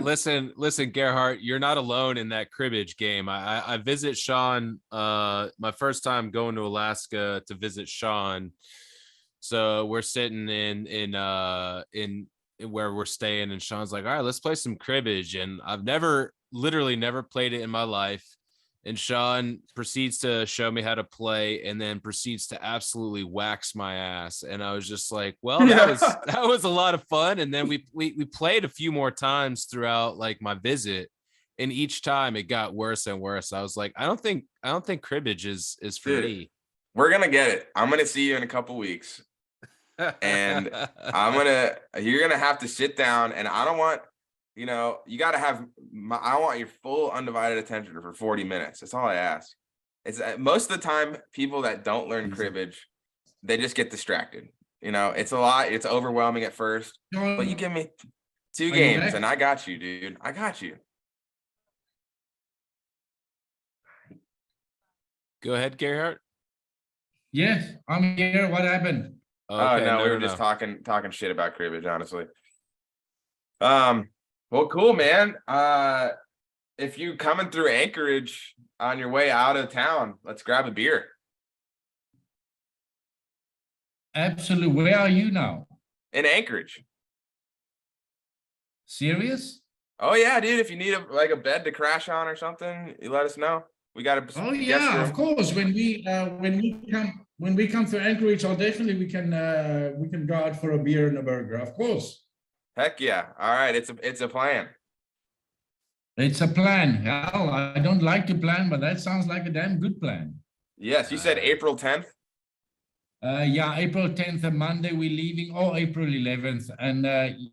A: Listen, Gerhardt, you're not alone in that cribbage game. I visit Sean, my first time going to Alaska to visit Sean. So we're sitting in where we're staying, and Sean's like, all right, let's play some cribbage. And I've literally never played it in my life. And Sean proceeds to show me how to play and then proceeds to absolutely wax my ass. And I was just like, well, that was a lot of fun. And then we played a few more times throughout like my visit. And each time it got worse and worse. I was like, I don't think cribbage is for me.
B: We're going to get it. I'm going to see you in a couple weeks. And you're going to have to sit down, and I don't want, you got to have I want your full undivided attention for 40 minutes. That's all I ask. It's most of the time people that don't learn cribbage, they just get distracted. It's a lot. It's overwhelming at first, but you give me 2 games and I got you, dude. I got you.
A: Go ahead, Gerhardt.
C: Yes, I'm here. What happened?
B: Okay, no, we were just talking shit about cribbage, honestly. Well, cool, man. If you coming through Anchorage on your way out of town, let's grab a beer.
C: Absolutely. Where are you now?
B: In Anchorage.
C: Serious?
B: Oh yeah, dude. If you need a bed to crash on or something, you let us know. We got a
C: Oh yeah, of course. When we come to Anchorage, we can go out for a beer and a burger. Of course.
B: Heck yeah! All right, it's a plan.
C: It's a plan. Hell, I don't like to plan, but that sounds like a damn good plan.
B: Yes, you said April 10th.
C: Yeah, April 10th, a Monday we're leaving, or April 11th. And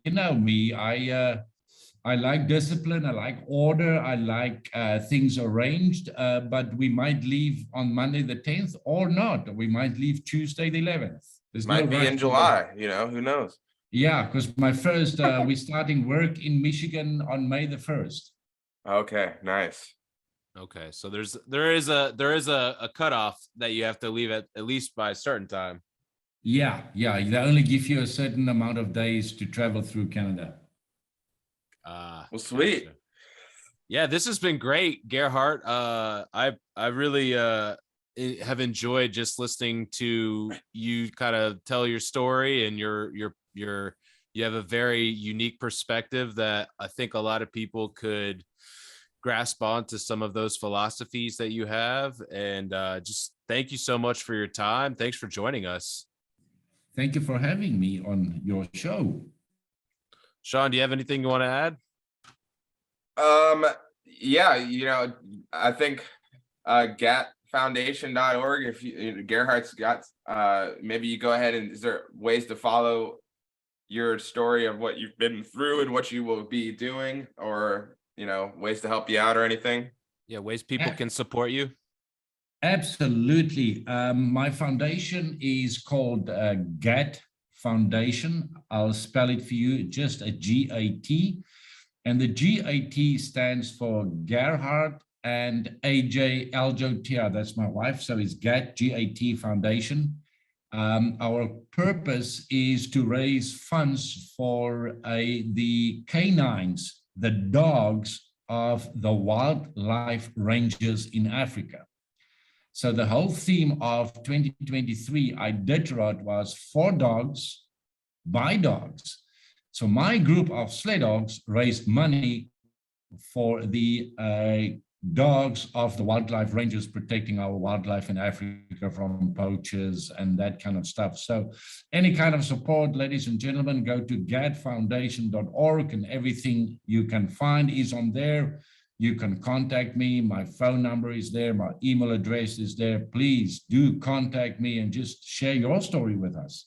C: you know me, I like discipline, I like order, I like things arranged, but we might leave on Monday the 10th or not. We might leave Tuesday the 11th.
B: Might be in July, who knows?
C: Yeah, because my first, we're starting work in Michigan on May the 1st. Okay,
B: nice.
A: Okay, so there is a cutoff that you have to leave at least by a certain time.
C: Yeah, they only give you a certain amount of days to travel through Canada.
B: Well, sweet.
A: Gotcha. Yeah, this has been great, Gerhardt. I really have enjoyed just listening to you kind of tell your story, and you have a very unique perspective that I think a lot of people could grasp onto some of those philosophies that you have. And just thank you so much for your time. Thanks for joining us.
C: Thank you for having me on your show.
A: Sean, do you have anything you want to add?
B: Yeah, I think gatfoundation.org, if Gerhardt's got, maybe you go ahead and is there ways to follow your story of what you've been through and what you will be doing, or, ways to help you out or anything?
A: Yeah, ways people can support you.
C: Absolutely. My foundation is called GAT Foundation. I'll spell it for you, just a GAT. And the GAT stands for Gerhardt and AJ Thiart. That's my wife. So it's GAT Foundation. Our purpose is to raise funds for the canines, the dogs of the wildlife rangers in Africa. So the whole theme of 2023 Iditarod was for dogs, by dogs. So my group of sled dogs raised money for the dogs of the wildlife rangers protecting our wildlife in Africa from poachers and that kind of stuff. So any kind of support, ladies and gentlemen, go to gadfoundation.org and everything you can find is on there. You can contact me. My phone number is there. My email address is there. Please do contact me and just share your story with us.